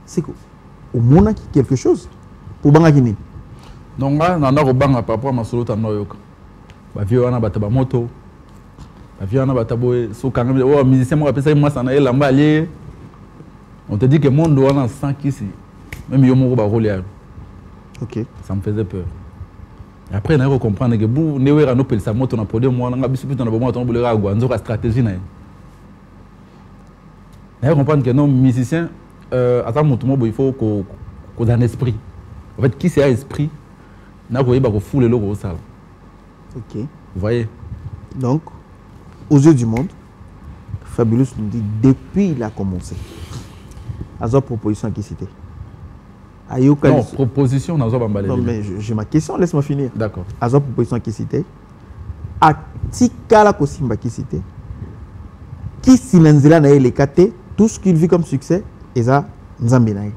C'est au monde qui quelque chose. Pour banga qui n'est. Donc là, on a au banga par rapport à ma solo tanoyok. Bah vieux on a battu moto. Musicien, on te dit que le monde doit en 100 qui ici. Même yo mon rôle. Ok. Ça me faisait peur. Et après, on a compris que vous n'avez pas de sa moto, on a produit moi, on a bis on a bon on a une stratégie na. On a compris que non musicien à ta moto il faut qu'on un esprit. En fait, qui c'est un esprit, n'a pas eu fou le logo au salle. Ok. Vous voyez. Donc aux yeux du monde, Fabulous nous dit depuis il a commencé. À sa proposition qui c'était. Non, proposition dans non, mais j'ai ma question, laisse-moi finir. D'accord. À sa proposition qui c'était. À Tikala Kosimba qui c'était. Qui silenzela na les kate, tout ce qu'il vit comme succès, et ça, Nzambinaï.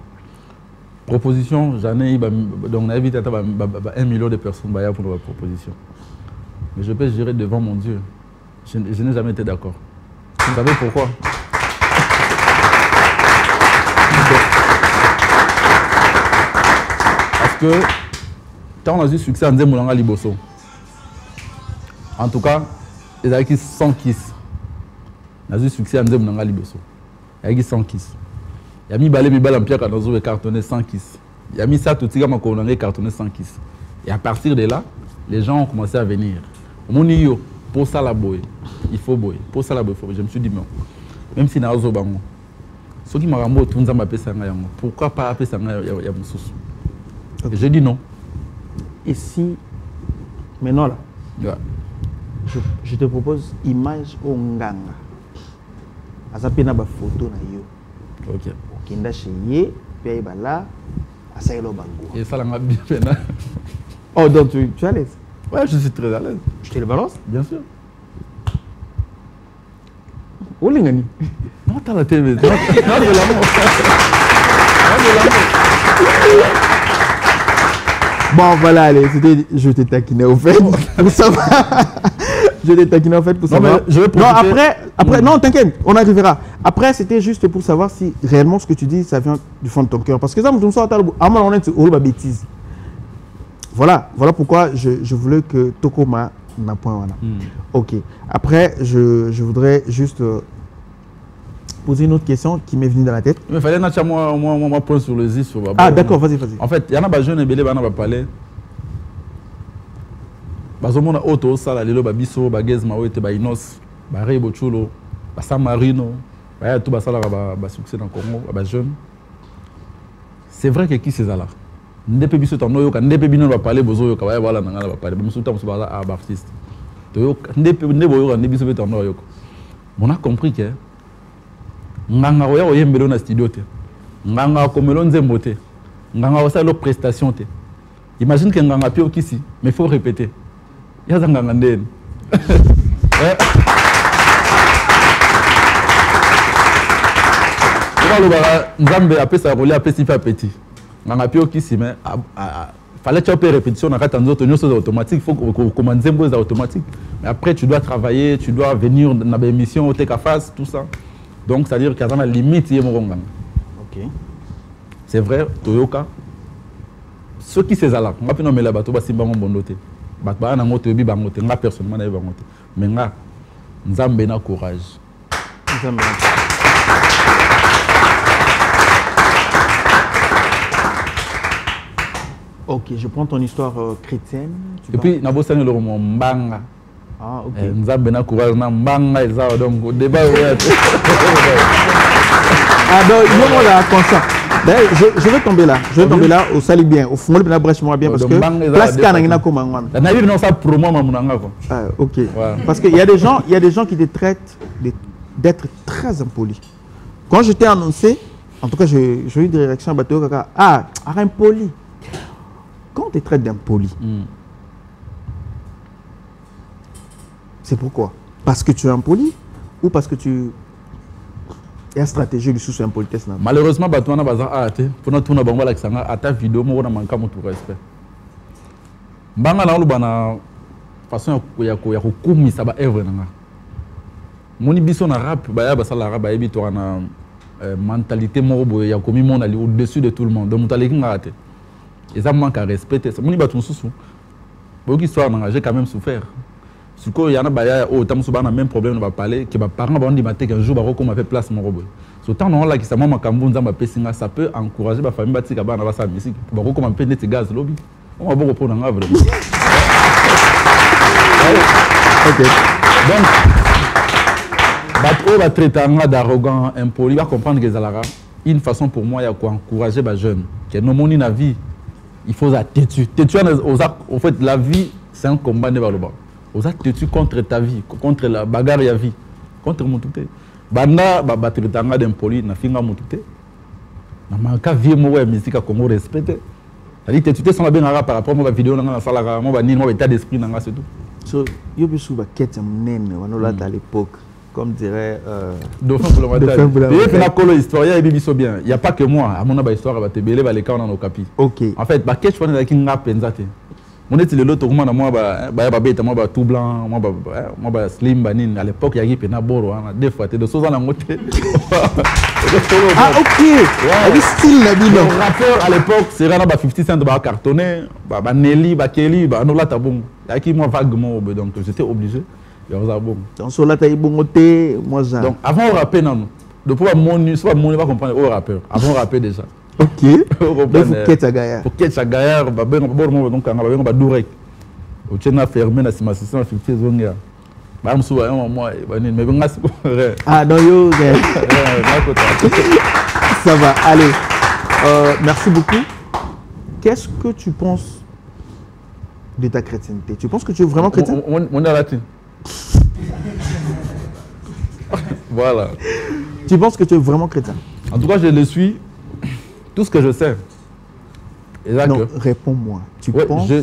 Proposition, j'en ai donc on a évité 1 million de personnes pour la proposition. Mais je peux jurer devant mon Dieu. Je n'ai jamais été d'accord. Vous savez pourquoi? Parce que quand on a eu succès en Nzemulanga Liboso, en tout cas, il y a qui 100 kiss. On a eu succès en Nzemulanga Liboso. Il y a qui 100 kiss. Il y a mis balé en pierre quand on a cartonné 100 kiss. Il y a mis ça tout de suite quand on a cartonné 100 kiss. Et à partir de là, les gens ont commencé à venir. Mon yo, pour ça la boy, il faut boy. Pour ça la boy, je me suis dit non. Même si na ozo bango. Ceux qui m'ont rambo tout nzamba pesa nga yango. Pourquoi pas pesa nga ya mususu? J'ai dit non. Et si maintenant là, yeah. je te propose image au nganga. Azapena ba photo na yo. OK. Okenda chez ye, puis ba là, asailo bango. Et ça l'a bien fait. Oh donc tu es à l'aise? Ouais, je suis très à l'aise. Je te le balance? Bien sûr. Où l'ingani? Non, t'as la TV. Non, de l'amour. Non, de l'amour. Bon, voilà, allez, je t'ai taquiné au fait pour savoir. Je t'ai taquiné au fait pour savoir. Mais je vais non, après, non, t'inquiète, on arrivera. Après, c'était juste pour savoir si réellement ce que tu dis, ça vient du fond de ton cœur. Parce que ça, je me sens à mon honnête, c'est bêtise. Voilà pourquoi je voulais que Toko m'a point. Voilà. Ok. Après, je voudrais juste poser une autre question qui m'est venue dans la tête. Mais il fallait que moi point sur le ZIS. Ah, d'accord, vas-y. En fait, il y en a des jeunes et belé, on va parler. Bazomona auto sala lelo babiso bagez maoete ba inos ba rebo chulo ba San Marino ba tout ba sala ba succès dans Congo ba jeune. C'est vrai que qui ces là. Ndepe biso tano yo ka ndepe bino ba parler bozo yo ka ba wala ngala ba parler ba musuta musu ba artiste. To yo ndepe ndebo yo ka ndebiso be tano yo. On a compris que nganga oya oyembelo na studio te. Nganga komelo nzembo te. Nganga osala prestation te. Imagine que nganga pio kisi mais faut répéter. Ya zanganga ndeni. Nzambe apesa rôle apesi fa petit. Nganga pio kisi mais fallait tu faire répétition na kata nzoto nyonso automatique, faut commander nzembo automatique. Mais après tu dois travailler, tu dois venir dans des émissions au teka face tout ça. Donc c'est à dire qu'il y a une limite yé nganga. OK. C'est vrai Toyoka. Ceux qui ces là, on va pas nommer la bateau ba simba mbondote. Batba na ngoto bi bangote nga personnellement na bangote mais nga nzambe na courage nzambe. OK, je prends ton histoire chrétienne. Et puis na bosana le roman mbanga. Ah, OK. Nzambe na courage na mbanga eza donc débat ouvert. Ah donc yo la conscience. Je vais tomber là. Je vais tomber là au sali bien. Au fond, le bien brèche moi bien parce que place canangina comme un. Na vie non ça promo mamunanga quoi. Ah, OK. Parce qu'il y a des gens qui te traitent d'être très impoli. Quand je t'ai annoncé, en tout cas j'ai eu des réactions à bateau kaka. Ah, impoli. Quand on te traite d'impoli. C'est pourquoi? Parce que tu es impoli ou parce que tu et la stratégie du sous impolitesse. Malheureusement, bateau na bazar ate pour notre tourner bango la kisanga ata vidéo mo na manka mutu respect. Banga na lubana façon ya kokumisa ba œuvre nanga. Moni biso na rap ba ya basala rap ba yebi to na mentalité morobo ya komi mon ali au-dessus de tout le monde. Donc mutaleki ngate. Et ça manque à respecter. Moni baton sous. Beaucoup histoire nanga, j'ai quand même souffert. Si il y en a un même problème, on va parler, que les parents vont dire qu'un jour, on va faire place mon robot. Ce temps là qui ça peut encourager la famille à faire sa musique. On va faire des gaz lobby. On va reprendre un havre. Donc, on va traiter d'arrogant, impoli, on va comprendre que c'est une façon pour moi d'encourager les jeunes. Que nos moni la vie, il faut être têtu. En fait, la vie, c'est un combat de le bas. Vous êtes têtu contre ta vie, contre la bagarre de la vie, contre mon tout. Banda battre le tanga d'impoli, na finga mon tout. Na manka vie moi musique à Congo respecté. C'est-à-dire que tu te bien par rapport à ma vidéo dans la salle, moi mon état d'esprit dans c'est tout. So yo bisu ba kete mnene wanola à l'époque comme dirait Dauphin pour le matin. Et puis la colo historien et bibiso bien. Il y a pas que moi, à mon histoire va te belé va les cas dans nos capis. OK. En fait, ba kete fona ki nga penzate. Mon est le tout moi moi tout blanc moi slim banin à l'époque il y a qui na boro des fois de choses en côté. Ah OK. Oui style la bino. Le rappeur à l'époque c'est rana ba 50 cent ba cartonné ba Nelly ba Kelly ba no la tabon. Il y a qui moi vaguement donc j'étais obligé de faire bon. Donc sur la taille bongoté moi ça. Donc avant rapper non. De pouvoir mon soit mon pas comprendre au rappeur. Avant rapper déjà. OK. Pour Ketagaya. Pour Ketagaya, bah ben on donc on va durek. Au tient fermé na sima 650 zonga. Bah on souvent moi mais ben ah non yo. Ça va. Allez. Merci beaucoup. Qu'est-ce que tu penses de ta chrétienté? Tu penses que tu es vraiment chrétien? On est latin. Voilà. Tu penses que tu es vraiment chrétien? En tout cas, je le suis. Tout ce que je sais. Non, réponds-moi. Tu penses que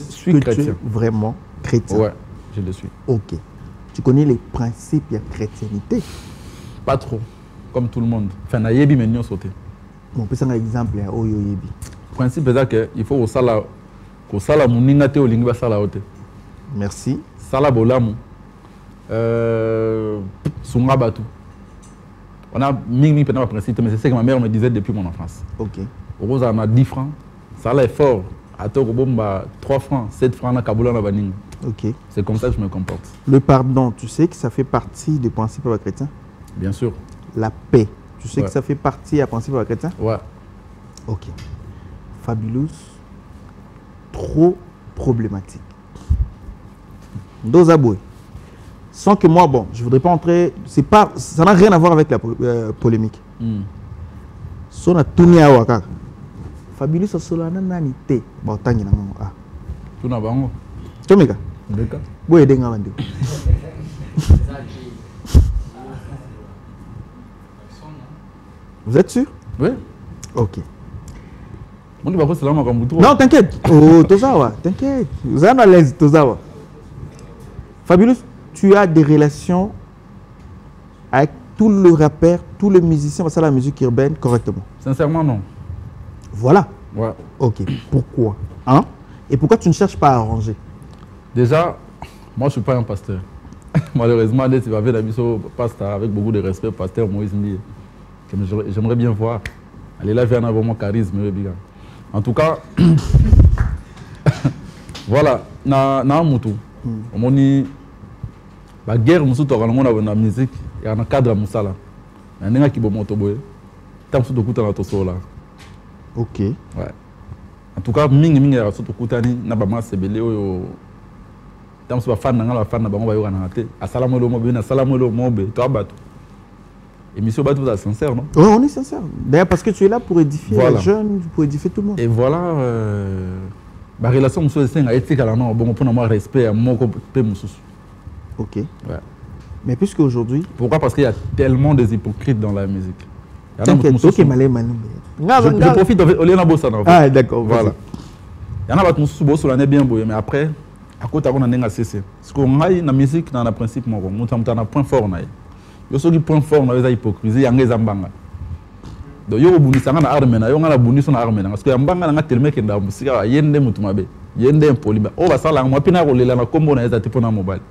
tu es vraiment chrétien? Ouais, je le suis. OK. Tu connais les principes de la chrétienté? Pas trop, comme tout le monde. Enfin, na yebi mais non sauté. Bon, peut-être un exemple, oh yo yebi. Le principe est qu'il faut au sala Ko sala muninga te olingi ba sala ote. Merci. Sala bolamu. Sunga batu. On a mis pendant le principe, mais c'est ce que ma mère me disait depuis mon enfance. Ok. Rose on a 10 francs. Sala est fort. À Togobomba 3 francs, 7 francs na Kaboula na baning. Ok. C'est comme ça que je me comporte. Le pardon, tu sais que ça fait partie des principes chrétiens? Bien sûr. La paix, tu sais Ouais. que ça fait partie des principes chrétiens? Ouais. Ok. Fabulous, trop problématique. Dosaboué. Sans que moi, bon, je voudrais pas entrer, c'est pas, ça n'a rien à voir avec la polémique. Son a tourné à Waka. Fabulous a solana nanite. Bon, tangi na maman. Ah. Tu n'as pas un Tomeka. Beka. Boye denga wande. Vous êtes sûr? Oui. Ok. On dit pas c'est là ma kambuto. Non, t'inquiète. Oh, Tozawa, t'inquiète. Vous êtes à l'aise, Tozawa. Fabulous, tu as des relations avec tout le rappeur, tous les musiciens, parce que la musique urbaine correctement. Sincèrement non. Voilà. Ouais. Ok. Pourquoi? Hein? Et pourquoi tu ne cherches pas à arranger? Déjà, moi je suis pas un pasteur. Malheureusement, tu vas vers un pasteur avec beaucoup de respect, pasteur Moïse Ndié. J'aimerais bien voir. Elle est là, vient avoir mon charisme. En tout cas, voilà, na mutu. On dit la guerre musu to kana na musique et en cadre musala. Na nenga ki bomo to boye. Tam su to kutana to sola. Ok. Ouais. En tout cas, mingi ya su to kutani na ba masebele oyo. Tam su ba fan na ngala fan na bango ba yo kana te. Assalamu alaikum be na assalamu alaikum mobe to abatu. Émission Batou, vous êtes sincère, non? Oui, on est sincère. D'ailleurs, parce que tu es là pour édifier voilà. les jeunes, pour édifier tout le monde. Et voilà, la relation avec les éthique, bon, pour avoir respect à mon côté. Ok. Ouais. Mais puisque aujourd'hui. Pourquoi? Parce qu'il y a tellement des hypocrites dans la musique. T'inquiète, ok, malé. Je profite, au lieu de Ah, d'accord. Voilà. Il y en a qui sont bien beau, mais après, à côté, on a un cessé. Parce qu'on a la musique, dans le principe, on a un point fort. Yo soki point fort na eza hypocrisie yanga ezambanga do yo obunisa nga na arme na yo nga na buniso na arme na parce que yambanga nga tellement que nda musika yende mutu mabe yende impolime o ba sala nga pina ko lela na kombo na eza tipo na mobile.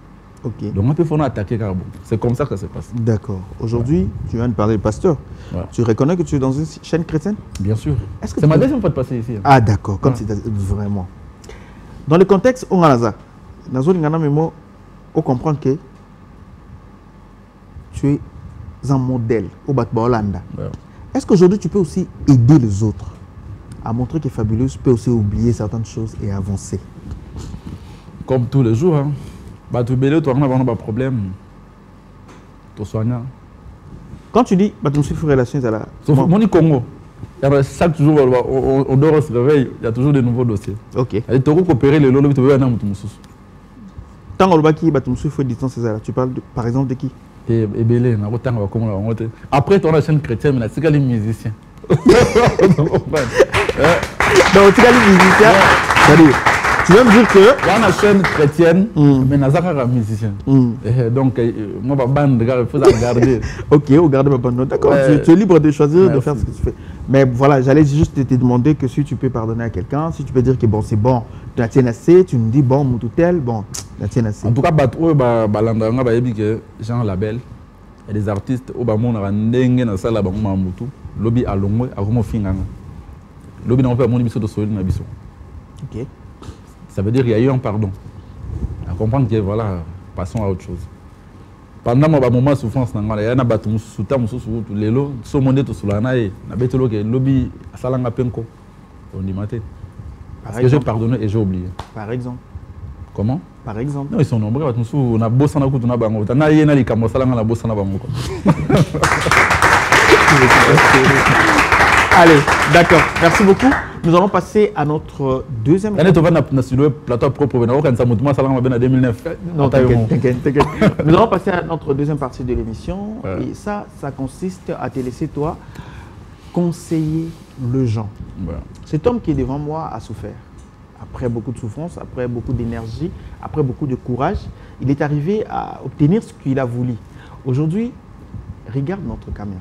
Ok. Donc on peut faire attaquer carbo. C'est comme ça que ça se passe. D'accord. Aujourd'hui, tu viens de parler de pasteur. Ouais. Tu reconnais que tu es dans une chaîne chrétienne? Bien sûr. Est-ce que c'est ma deuxième fois de passer ici. Ah d'accord, comme c'est vraiment. Dans le contexte on a ça. Dans zone ngana memo on comprend que tu es un modèle au Batba Hollanda. Ouais. Est-ce qu'aujourd'hui tu peux aussi aider les autres à montrer que Fabulous peut aussi oublier certaines choses et avancer? Comme tous les jours, hein. Batou Belé, tu as un problème. Tu soignes. Quand tu dis Batou Soufou relation, c'est là. Mon Congo. Chaque jour, on dort, on se réveille, il y a toujours de nouveaux dossiers. Ok. Tu as coopéré le lolo, tu veux un homme. Tant que tu Batou Soufou distance, c'est là. Tu parles par exemple de qui? Et Belé, après, tu as la chaîne chrétienne, mais c'est les musiciens. Donc, tu as les musiciens. Tu veux me dire que. Il y a une chaîne chrétienne, mais il y a un musicien. Donc, moi, il faut regarder. Ok, regarde ma bande. D'accord, tu es libre de choisir de faire ce que tu fais. Mais voilà, j'allais juste te demander que si tu peux pardonner à quelqu'un, si tu peux dire que bon, c'est bon, tu as tiens assez, tu me dis bon, Moutoutel, bon, tu as tiens assez. En tout cas, Jean Label, il y a des artistes qui ont dans salle Moutou, lobby à Longwe, à Romo Finganga. Lobby n'a pas mon biso de Soil Nabiso. Ok. Ça veut dire qu'il y a eu un pardon. À comprendre que voilà, passons à autre chose. Pendant mon moment de souffrance, il y a un bateau sous les lots, sur mon nez, sur la naïe, il y a un lobby à Salanga Penko. On dit maté. Parce que j'ai pardonné et j'ai oublié. Par exemple. Comment? Par exemple. Non, ils sont nombreux. On a bossé dans le coup de Nabango. On a eu un licamo, Salanga, on a bossé dans Nabango. Allez, d'accord. Merci beaucoup. Nous allons passer à notre deuxième. Plateau propre. Non, t'inquiète. Nous allons passer à notre deuxième partie de l'émission. Ouais. Et ça consiste à te laisser, toi, conseiller le gens. Ouais. Cet homme qui est devant moi a souffert. Après beaucoup de souffrance, après beaucoup d'énergie, après beaucoup de courage, il est arrivé à obtenir ce qu'il a voulu. Aujourd'hui, regarde notre caméra.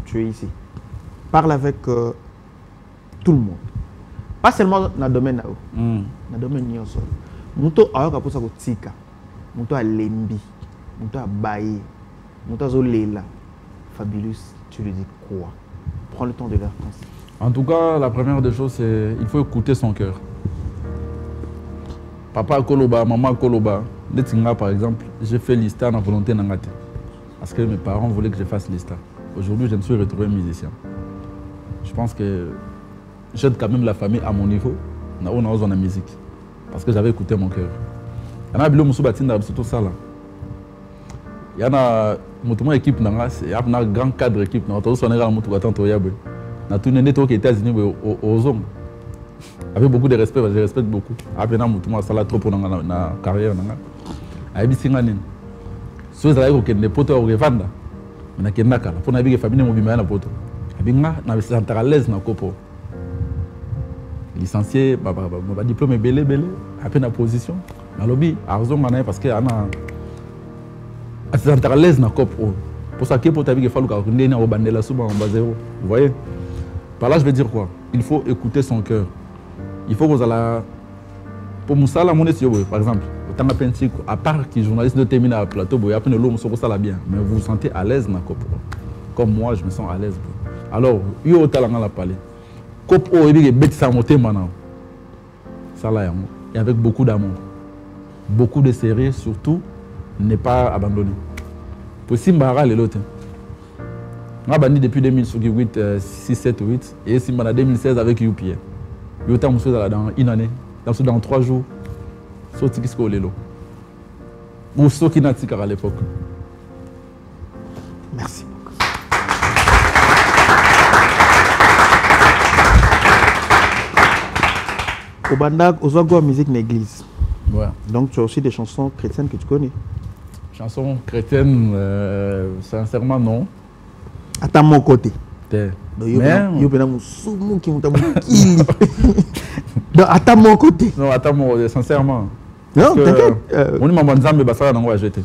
Tu es ici. Parle avec tout le monde. Pas seulement dans le domaine là. Dans le domaine nyonso. Muto ayoka posa ko tika. Muto a lembi. Muto a baye. Muto a zolela. Fabulous, tu lui dis quoi? Prends le temps de leur penser. En tout cas, la première des choses, c'est il faut écouter son cœur. Papa Koloba, maman Koloba, Netinga par exemple, j'ai fait l'ISTA dans la volonté Nangate. Parce que mes parents voulaient que je fasse l'ISTA. Aujourd'hui, je me suis retrouvé musicien. Je pense que j'aide quand même la famille à mon niveau, dans la musique. Parce que j'avais écouté mon cœur. Il y en a Bilo Moussou Batinda, tout ça là. Il y en a une équipe, il y a un grand cadre d'équipe. Il y a tout le monde qui était aux hommes. Avec beaucoup de respect, je respecte beaucoup. Après, je suis trop pour la carrière. Je suis allé si vous avez des potes qui sont vendus, je suis allé pour la famille de la pote. Je suis allé à l'aise dans le copo. Licencié, mon diplôme est belé. Après, la position. Dans le lobby, parce que je suis à l'aise dans le copo. Pour ça, il faut que vous vous voyez? Par là, je vais dire quoi? Il faut écouter son cœur. Il faut que vous allez... Pour Moussa, par exemple, à part que les journalistes de terminer à plateau, bien. Mais vous vous sentez à l'aise dans le copo. Comme moi, je me sens à l'aise. Alors, il y a un parler. Copo, il y a un ça là, et avec beaucoup d'amour. Beaucoup de sérieux, surtout, ne pas abandonner. Pour Simbara, les autres. Je suis depuis 2008, 6, 7, 8. Et je suis en 2016 avec UPA. Je suis dans une année, dans 3 jours. Je suis en train ou ce qui n'a à l'époque. Merci. Au Bandag, aux Ogo musique d'église. Ouais. Donc tu as aussi des chansons chrétiennes que tu connais. Chansons chrétiennes, sincèrement non. À mon côté. Mais... Donc à mon côté. Non, sincèrement. Non, t'inquiète. On est membre de Zambé, ça va jeter.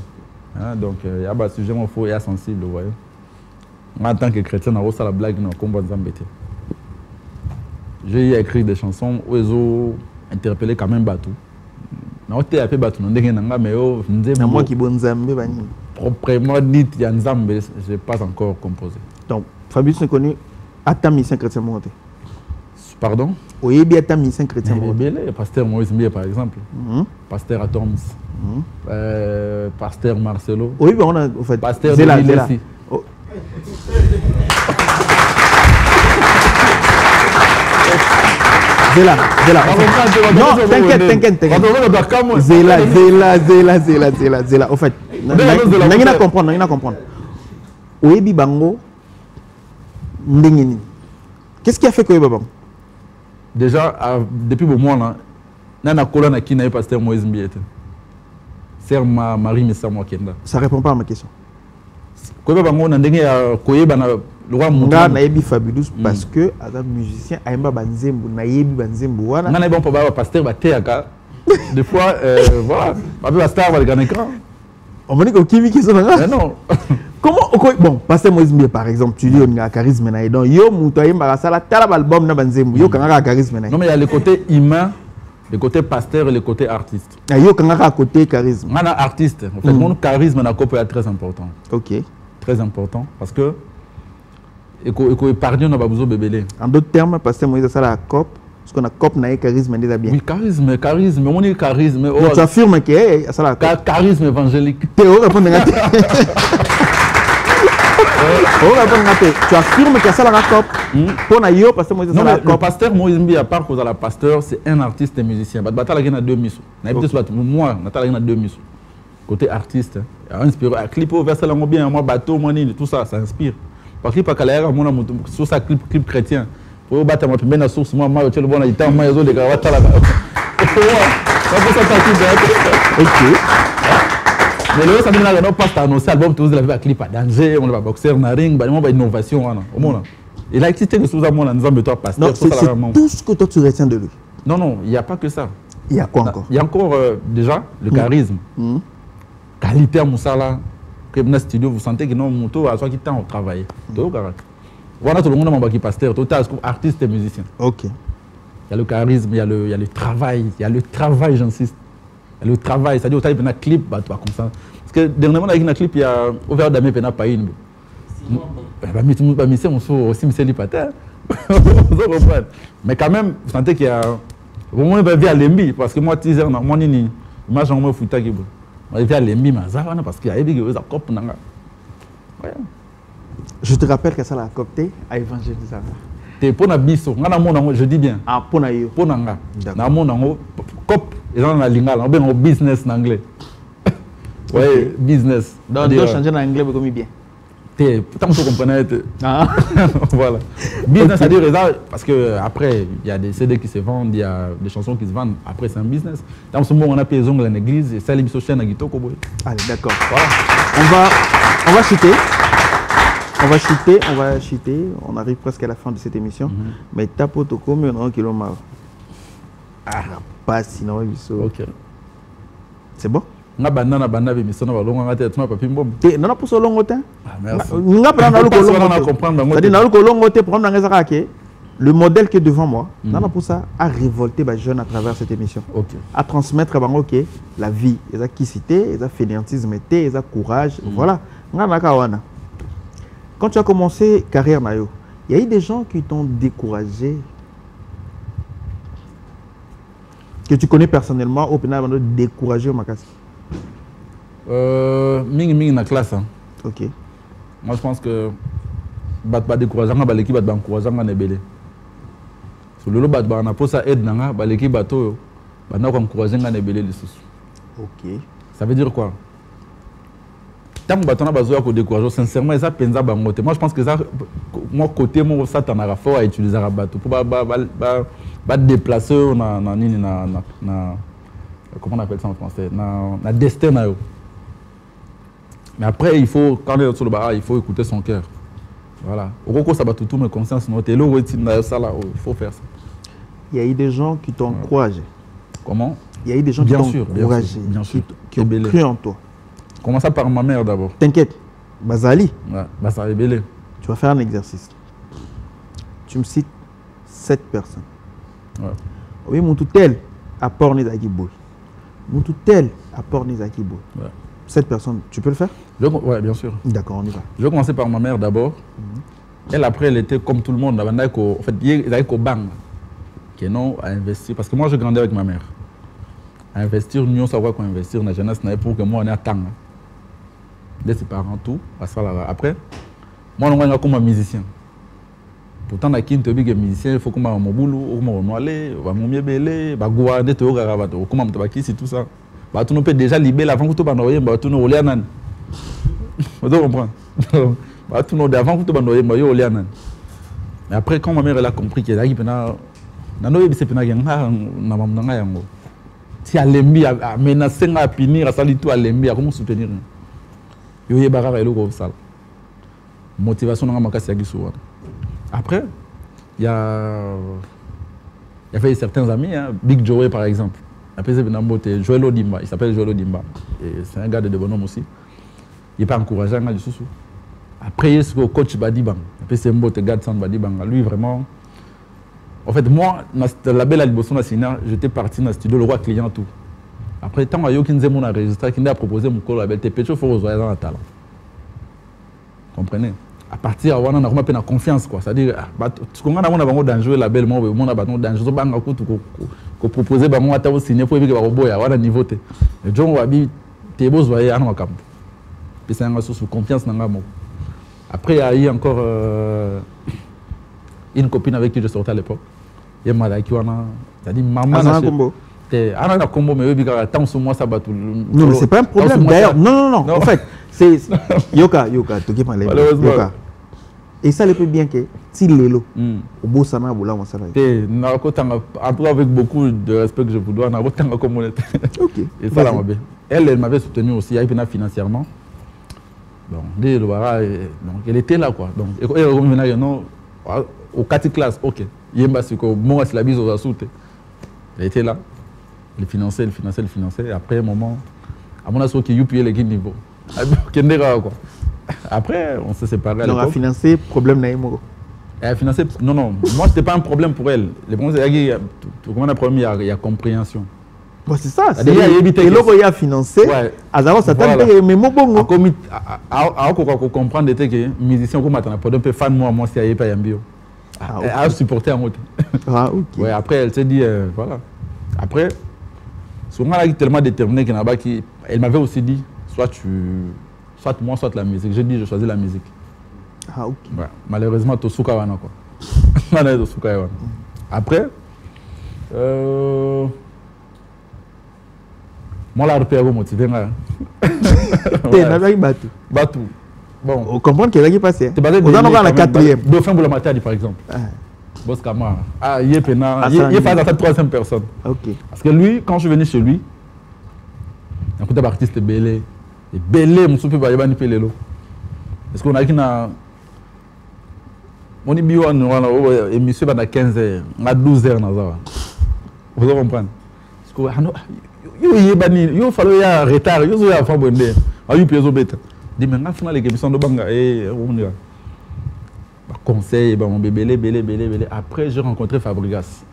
Donc il y a un sujet faux et sensible, vous voyez. En tant que chrétien, on a la blague dans le combat de Zambé. J'ai écrit des chansons où ils ont interpellé quand même Batou. Non, tu as fait Batou, mais moi qui bon Zambé, proprement dit, il y a un Zambé, je n'ai pas encore composé. Donc, Fabrice ne connaît pas mission chrétien monté. Pardon? Oui, bien ta mission chrétien monté. Pasteur Moïse Mbie, par exemple. Pasteur Atoms. Pasteur Marcelo. Oui, on a en fait. Pasteur Zéla. Zéla. Non, t'inquiète. Zéla. En fait, n'a comprendre. Oyebi bango ndengeni. Qu'est-ce qui a fait que Oyebi bango? Déjà, depuis un mois, nana colonne qui n'a pas pasteur Moïse Mbie. C'est Marie Messa Mwakenda. Ça répond pas à ma question. Oyebi bango ndengeni Oyebi bana loi Nga na yebi Fabulous parce que as musicien aimba banzembo na yebi banzembo wana. Nga na bon papa pasteur ba teaka. Des fois voilà, papa star va le grand écran. On me dit que Kimi qui sont là. Non. Comment bon, pasteur Moïse Mbie par exemple, tu dis on a charisme na donc yo muto aimba sala tala album na banzembo yo kanga charisme na. Non mais il y a le côté humain, le côté pasteur et le côté artiste. Yo kanga côté charisme. Nga na artiste, en fait mon charisme na copo est très important. OK. Très important parce que épargner n'a pas besoin de bébé. En d'autres termes, pasteur Moïse ça la cop, parce qu'on a cop na charisme déjà bien. Oui, charisme, on dit charisme. Donc tu affirmes que ça la charisme évangélique. Théo répond négatif. Tu affirmes que ça la cop. Pour na yo pasteur Moïse ça la cop. Le pasteur Moïse Mbie à part cause la pasteur, c'est un artiste et musicien. Batala il y a 2 missions. Na habité soit moi, Natala il y a 2 missions. Côté artiste, inspiré, clip au verset là bien, moi bateau, moi tout ça inspire. Parce que pas mon sur sa clip chrétien pour battre ma première source moi le bon temps moi les gars là OK mais le ça demande non pas annoncer album tous la clip à danger on va boxer na ring ba innovation au monde il a existé de sous à moi dans Nzambe toi pasteur c'est tout ce que toi tu retiens de lui. Non il y a pas que ça. Il y a quoi encore? Il y a encore déjà le charisme. Qualité à Moussala. Que dans le studio, vous sentez que non, moto a soit qui temps au travail. Voilà tout le monde est pasteur, total, artiste et musicien. Ok. Il y a le charisme, il y a le travail. Il y a le travail, j'insiste. Il y a le travail. C'est-à-dire, il y a un clip, bah, comme ça. Parce que dernièrement, il y a un clip, il y a ouvert d'Amé Pena Païn. Mais quand même, vous sentez qu'il y a. Au moins, il y a Lembi. Parce que moi, teaser, moi, Nini, moi, j'en ai foutu. Il y a Lembi, parce qu'il y a des copes. Je te rappelle que ça l'a copté à évangéliser. Pour na biso, je dis bien. Ah, pour na yo. Pour nanga. Na mon nango cop et dans la lingala, on ben business en anglais. Ouais, business. Donc doit changer en anglais comme bien. Pourtant vous comprenez. Ah. Voilà. Business c'est dire parce que après il y a des CD qui se vendent, il y a des chansons qui se vendent, après c'est un business. Dans ce moment on a payé les ongles en église et ça les biso chaîne à Gitoko boy. Allez, d'accord. Voilà. On va chuter. On arrive presque à la fin de cette émission. Mais tapo toko mais on a un kilomètre. Ah, pas sinon ok. C'est bon? Na banda be misona ba longa ngate tuna papi mbom. Non pour so longo temps. Merci. Nga prendre le kolongo. On comprendre ngo. C'est-à-dire na le kolongo te prendre nga zaka ke le modèle qui est devant moi. Nana pour ça à révolter les jeunes à travers cette émission. OK. À transmettre bango que la vie, ils a qui cité, ils a fainéantisme, ils a courage, voilà. Nga naka wana. Quand tu as commencé carrière Mayo, il y a eu des gens qui t'ont découragé, que tu connais personnellement, au pénal, découragé au Makassi. Ming na classe. Hein. Ok. Moi je pense que bat décourager nga baleki bat encourager nga nebele. So lolo bat na posa aide nga baleki bato ba na ko encourager nga nebele lisusu. Ok. Ça veut dire quoi? Tant que tu as besoin de décourager, sincèrement, ça pensa bangote. Moi, je pense que ça, moi, côté, moi, ça, tu as fort à utiliser un bateau pour déplacer comment on appelle ça en français? Na destin. Mais après, il faut, quand on est sur le bar, il faut écouter son cœur. Voilà. Au gros, ça va tout mes consciences. Il faut faire ça. Il y a eu des gens qui t'ont encouragé. Comment? Il y a eu des gens qui t'ont encouragé, qui ont cru en toi. Commence par ma mère d'abord. T'inquiète, Bazali. Ouais, Bazali Belé. Tu vas faire un exercice. Tu me cites 7 personnes. Ouais. Oui, mon toutel à Port Nizaki Boy. Mon toutel à Port Nizaki Boy. Ouais. 7 personnes, tu peux le faire? Oui, bien sûr. D'accord, on y va. Je vais commencer par ma mère d'abord. Elle, après, elle était comme tout le monde. En fait, elle avait qu'au banc. Qui non à investir. Parce que moi, je grandis avec ma mère. À investir, nous, savoir qu'on investir dans la jeunesse, pour que moi, on ait un temps. De ses parents, tout. Après, moi, je suis comme un musicien. Pourtant, dans le cas musicien, il faut que je sois boulot, que je sois allé, que je sois tout ça. Tu peux déjà libérer avant que tu sois allé. Tu comprends? Mais après, quand ma mère a compris qu'elle a dit, si elle aime bien, à menacer, à punir, à salir tout, elle aime bien, comment soutenir? Il y a des ça. Motivation dans ma casse. Après, il y a certains amis, hein, Big Joey par exemple. Après, c'est Joël Odimba, il s'appelle Joël Odimba. C'est un gars de bonhomme aussi. Il n'est pas encourageant du sous. Après, il y a le coach Badibang. Après, c'est un beau Gadson Badibang. Lui, vraiment. En fait, moi, dans la belle Alibosson, j'étais parti dans le studio, le roi client, tout. Après, tant que je suis enregistré, qui m'a proposé mon col, il faut que je dans le talent. Comprenez? À partir de là, on a une confiance. C'est-à-dire, ce qu'on a un danger, la belle, on a un danger, on proposer à signer pour que on a niveau. Et John Wabi, tu es beau, tu es un camp. Puis c'est une source de confiance. Après, il y a eu encore une copine avec qui je sortais à l'époque. Il y a une c'est-à-dire maman. Ah non, combo, mais tant sur moi ça bat tout. Non, mais c'est pas un problème. D'ailleurs, non. En fait, c'est Yoka, tu qui parles. Yoka. Et ça le peut bien que si l'élo, au beau sana, au là, ça va. Avec beaucoup de respect que je vous dois, on a autant de communauté. Ok. Et ça, elle m'avait soutenu aussi, financièrement. Bon, dès le bara, donc elle était là quoi. Donc, elle revenait au 4 classes, ok. Yemba, c'est que moi, c'est la bise aux assoutes. Elle était là. Elle finançait. Et après un moment, à mon avis, il y a eu les niveaux. Après, on s'est séparés. Donc, à financer, problème n'a pas. Elle a financé. Non, non, moi, ce n'était pas un problème pour elle. Le problème, c'est qu'il y a compréhension. Bon, c'est ça. Et là, il a financé. Alors, ça t'a dit, mais mon bon. À comprendre que les musiciens, comme tu as peu fan, moi, si elle n'est pas yambio. Elle a supporté en route. Ah, ok. Ouais, après, elle s'est dit, voilà. Après, souvent, elle est tellement déterminée qu'elle m'avait aussi dit, soit moi, soit la musique. J'ai dit, je choisis la musique. Ah, ok. Ouais. Malheureusement, tu as souka wana quoi. Après, moi, la repère est motivé. Batou. Bon. On comprend qu'il y a qui passe. On a encore la quatrième. Dauphin pour la matière, par exemple. Boss Kama. Ah, il est face à cette troisième personne. Ok. Parce que lui, quand je suis venu chez lui, il y a un artiste Belé. Et Belé, mon souper, il va y avoir parce qu'on a qui n'a. On est bio, et monsieur va à 15 heures, à 12 heures. Vous comprenez? Parce que il faut un retard, il faut faire bon dé. Il faut faire bête. Dis mais on a les émissions de banga et on y va. Conseil, mon bébé. Après j'ai rencontré Fabregas.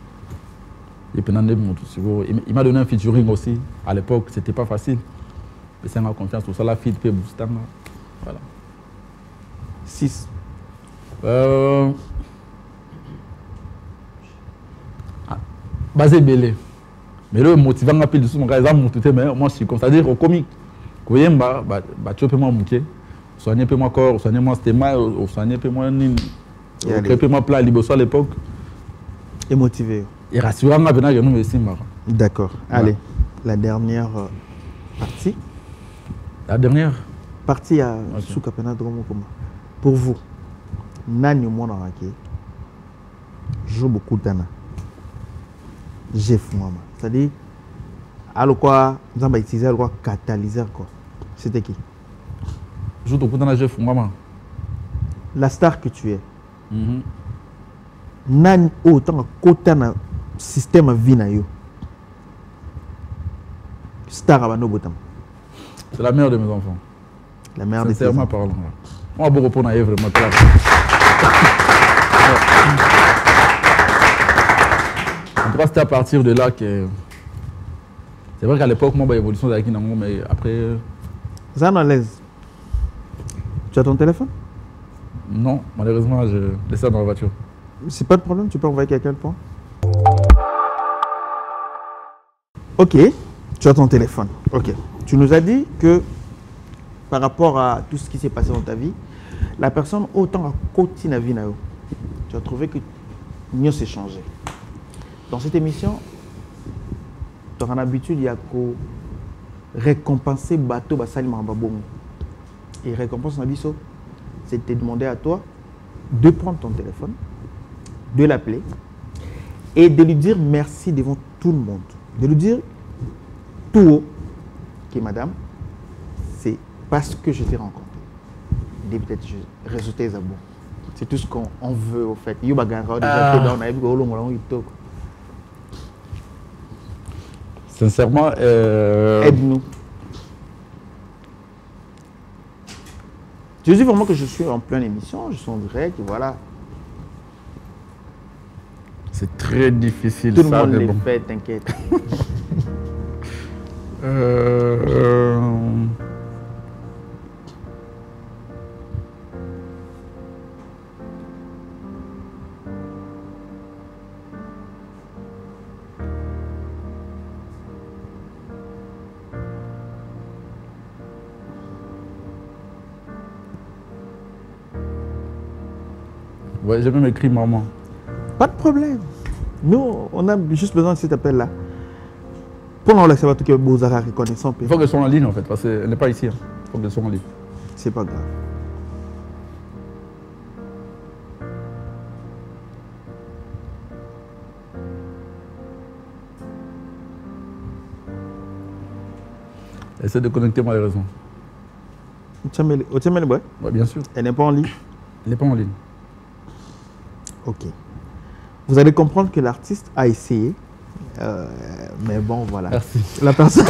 Et puis il m'a donné un featuring aussi. À l'époque, c'était pas facile. Mais c'est ma confiance pour ça la fille peut booster. Voilà. 6. Basé Belé. Mais le motivant à pile de mon gars, mais moi je suis comme ça dire au comique. Vous voyez, tu peux moi mouquer, soigner peu moi corps, soigner moi stéma, soigner peu moi nine, crêper moi plat libre à l'époque. Et motivé. Et rassurant à venir nous ici. D'accord. Allez, la dernière partie. La dernière partie à Soukapena Dromokoma. Pour vous, Nani Monaraki joue beaucoup d'ana. J'ai fumé. C'est-à-dire, alors quoi, nous avons utilisé le catalyseur quoi. C'était qui? Joue beaucoup d'ana, j'ai fumé. La star que tu es. Nani autant côté na système vie na yo. Star à Bano Botam. C'est la mère de mes enfants. La mère de tes enfants. Sincèrement parlant. Moi, beaucoup pour naïf vraiment. En tout cas, c'était à partir de là que. C'est vrai qu'à l'époque, moi, l'évolution d'Aki Nango, mais après. Zan à l'aise. Tu as ton téléphone? Non, malheureusement, je laisse ça dans la voiture. C'est pas de problème, tu peux envoyer quelqu'un le point. Ok, tu as ton téléphone. Ok. Tu nous as dit que par rapport à tout ce qui s'est passé dans ta vie, la personne autant à côté de la vie, tu as trouvé que mieux s'est changé. Dans cette émission, tu auras l'habitude, il y a que récompenser bateau basali mambabongo. Et récompense nabiso, c'est de te demander à toi de prendre ton téléphone, de l'appeler et de lui dire merci devant tout le monde. De lui dire tout haut que madame, c'est parce que je t'ai rencontré. Et peut-être résultat est bon. C'est tout ce qu'on veut au fait. Sincèrement, aide-nous. Je dis vraiment que je suis en pleine émission, je suis en direct, voilà. C'est très difficile. Tout le monde les fait, t'inquiète. Ouais, j'ai même écrit maman. Pas de problème. Nous, on a juste besoin de cet appel-là. Pendant la savoir que Bozara reconnaissant. Il faut qu'elle soit en ligne en fait, parce qu'elle n'est pas ici. Il faut qu'elle soit en ligne. C'est pas grave. Essaie de connecter malheureusement. Oui, bien sûr. Elle n'est pas en ligne. Elle n'est pas en ligne. Ok. Vous allez comprendre que l'artiste a essayé. Mais bon, voilà. Merci. La personne.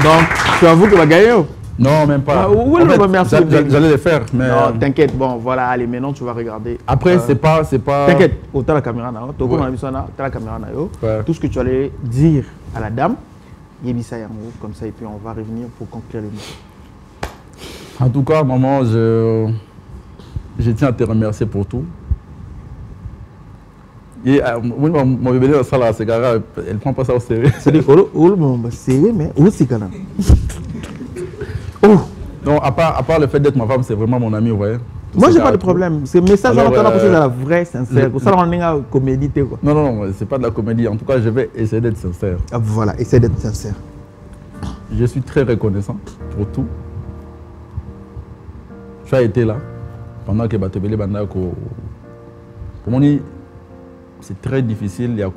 Donc, tu avoues que va gagner. Non, même pas. Ah, où est le merci? J'allais les faire, mais... Non, t'inquiète, bon, voilà, allez, maintenant tu vas regarder. Après, c'est pas... T'inquiète, autant la caméra, la caméra, tout ce que tu allais dire à la dame, comme ça, et puis on va revenir pour conclure l'émission. En tout cas, maman, je tiens à te remercier pour tout. Et mon bébé dans la salle, c'est grave, elle ne prend pas ça au sérieux. C'est-à-dire, sérieux, mais où c'est quand même? Non, à part le fait d'être ma femme, c'est vraiment mon ami, vous voyez. Moi, j'ai pas de problème. C'est message en entendant parce que c'est la vraie, sincère. Ça, on est une comédie, quoi. Non, c'est pas de la comédie. En tout cas, je vais essayer d'être sincère. Ah, voilà, essayer d'être sincère. Je suis très reconnaissant pour tout. Tu as été là pendant que Batobele Bandako. Comment dire, c'est très difficile. Il y a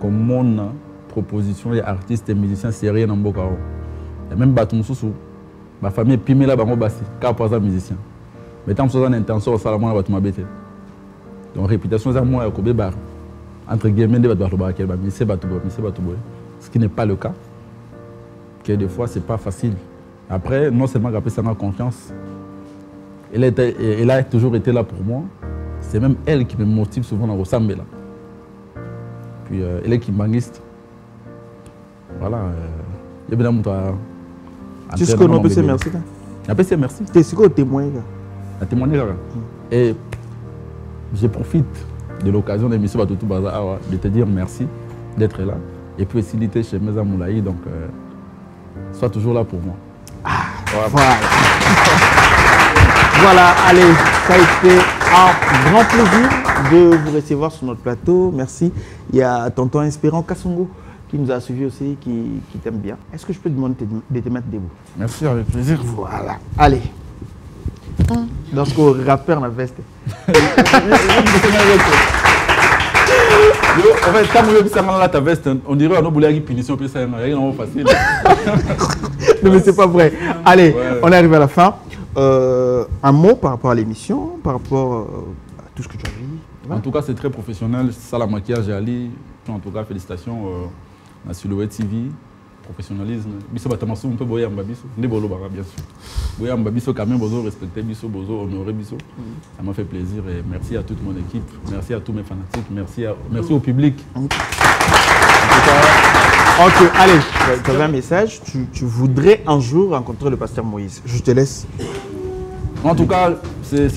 mon proposition, les artistes et musiciens sérieux dans le Bokaro. Il y a même Batum Soussou. Ma famille est pimée là, Bango Bassi, car pas un musicien. Mais tant que ça, intention, ça, moi, va tout m'habiter. Donc, réputation, c'est moi, il y a bar. Entre guillemets, ce qui n'est pas le cas. Que des fois, c'est pas facile. Après, non seulement Rapé, ça m'a confiance. Elle a toujours été là pour moi. C'est même elle qui me motive souvent dans Rosambe là. Puis elle est kimbangiste. Voilà. Il y a bien tu sais qu'on peut se merci. On peut se merci. Tu sais qu'on témoin. Et je profite de l'occasion de M. Batoutou Baza de te dire merci d'être là. Et puis aussi d'être chez Meza Moulaï. Donc, sois toujours là pour moi. Voilà. Voilà, allez, ça a été un grand plaisir de vous recevoir sur notre plateau. Merci. Il y a tonton Espérant Kassongo qui nous a suivis aussi, qui t'aime bien. Est-ce que je peux te demander de te mettre debout? Merci, avec plaisir. Voilà. Allez. Dans ce qu'on rappeur la veste. En fait, quand on a ta veste, on dirait qu'on a voulu une punition, puis c'est facile. Non, mais c'est pas vrai. Allez, on est arrivé à la fin. Un mot par rapport à l'émission, par rapport à tout ce que tu as vu. En tout cas, c'est très professionnel. Ça, la maquillage et Ali. En tout cas, félicitations à Silhouette TV. Professionnalisme. Biso batamasu un peu boya mbabiso. Ne bolo bara bien sûr. Boya mbabiso quand même bozo respecter biso bozo honorer biso. Ça m'a fait plaisir et merci à toute mon équipe, merci à tous mes fanatiques, merci au public. En tout cas, ok, allez, tu avais un message. Tu voudrais un jour rencontrer le pasteur Moïse. Je te laisse. En tout cas, c'est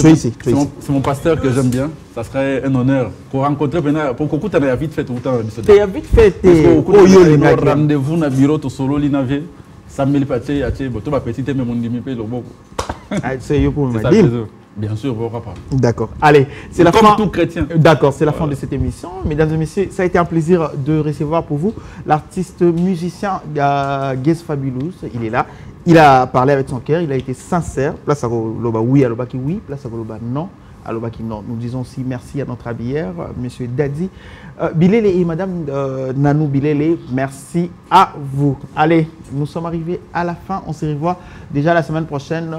mon pasteur que j'aime bien. Ça serait un honneur pour rencontrer pour que tu aies vite fait tout le temps. Tu as vite fait rendez-vous dans le bureau de solo l'inavé. Samuel Paché, tu vas petit mais mon dimi le beau. C'est pour moi. Bien sûr, pourquoi pas. D'accord. Allez, c'est la fin. Comme tout chrétien. D'accord, c'est la fin de cette émission. Mesdames et messieurs, ça a été un plaisir de recevoir pour vous l'artiste musicien Gez Fabulous. Il est là. Il a parlé avec son cœur, il a été sincère. Place à Loba oui, à Loba qui oui, place à Loba non, à Loba qui non. Nous disons aussi merci à notre habilleur, Monsieur Daddy Bilele et Madame Nanou Bilele. Merci à vous. Allez, nous sommes arrivés à la fin. On se revoit déjà la semaine prochaine.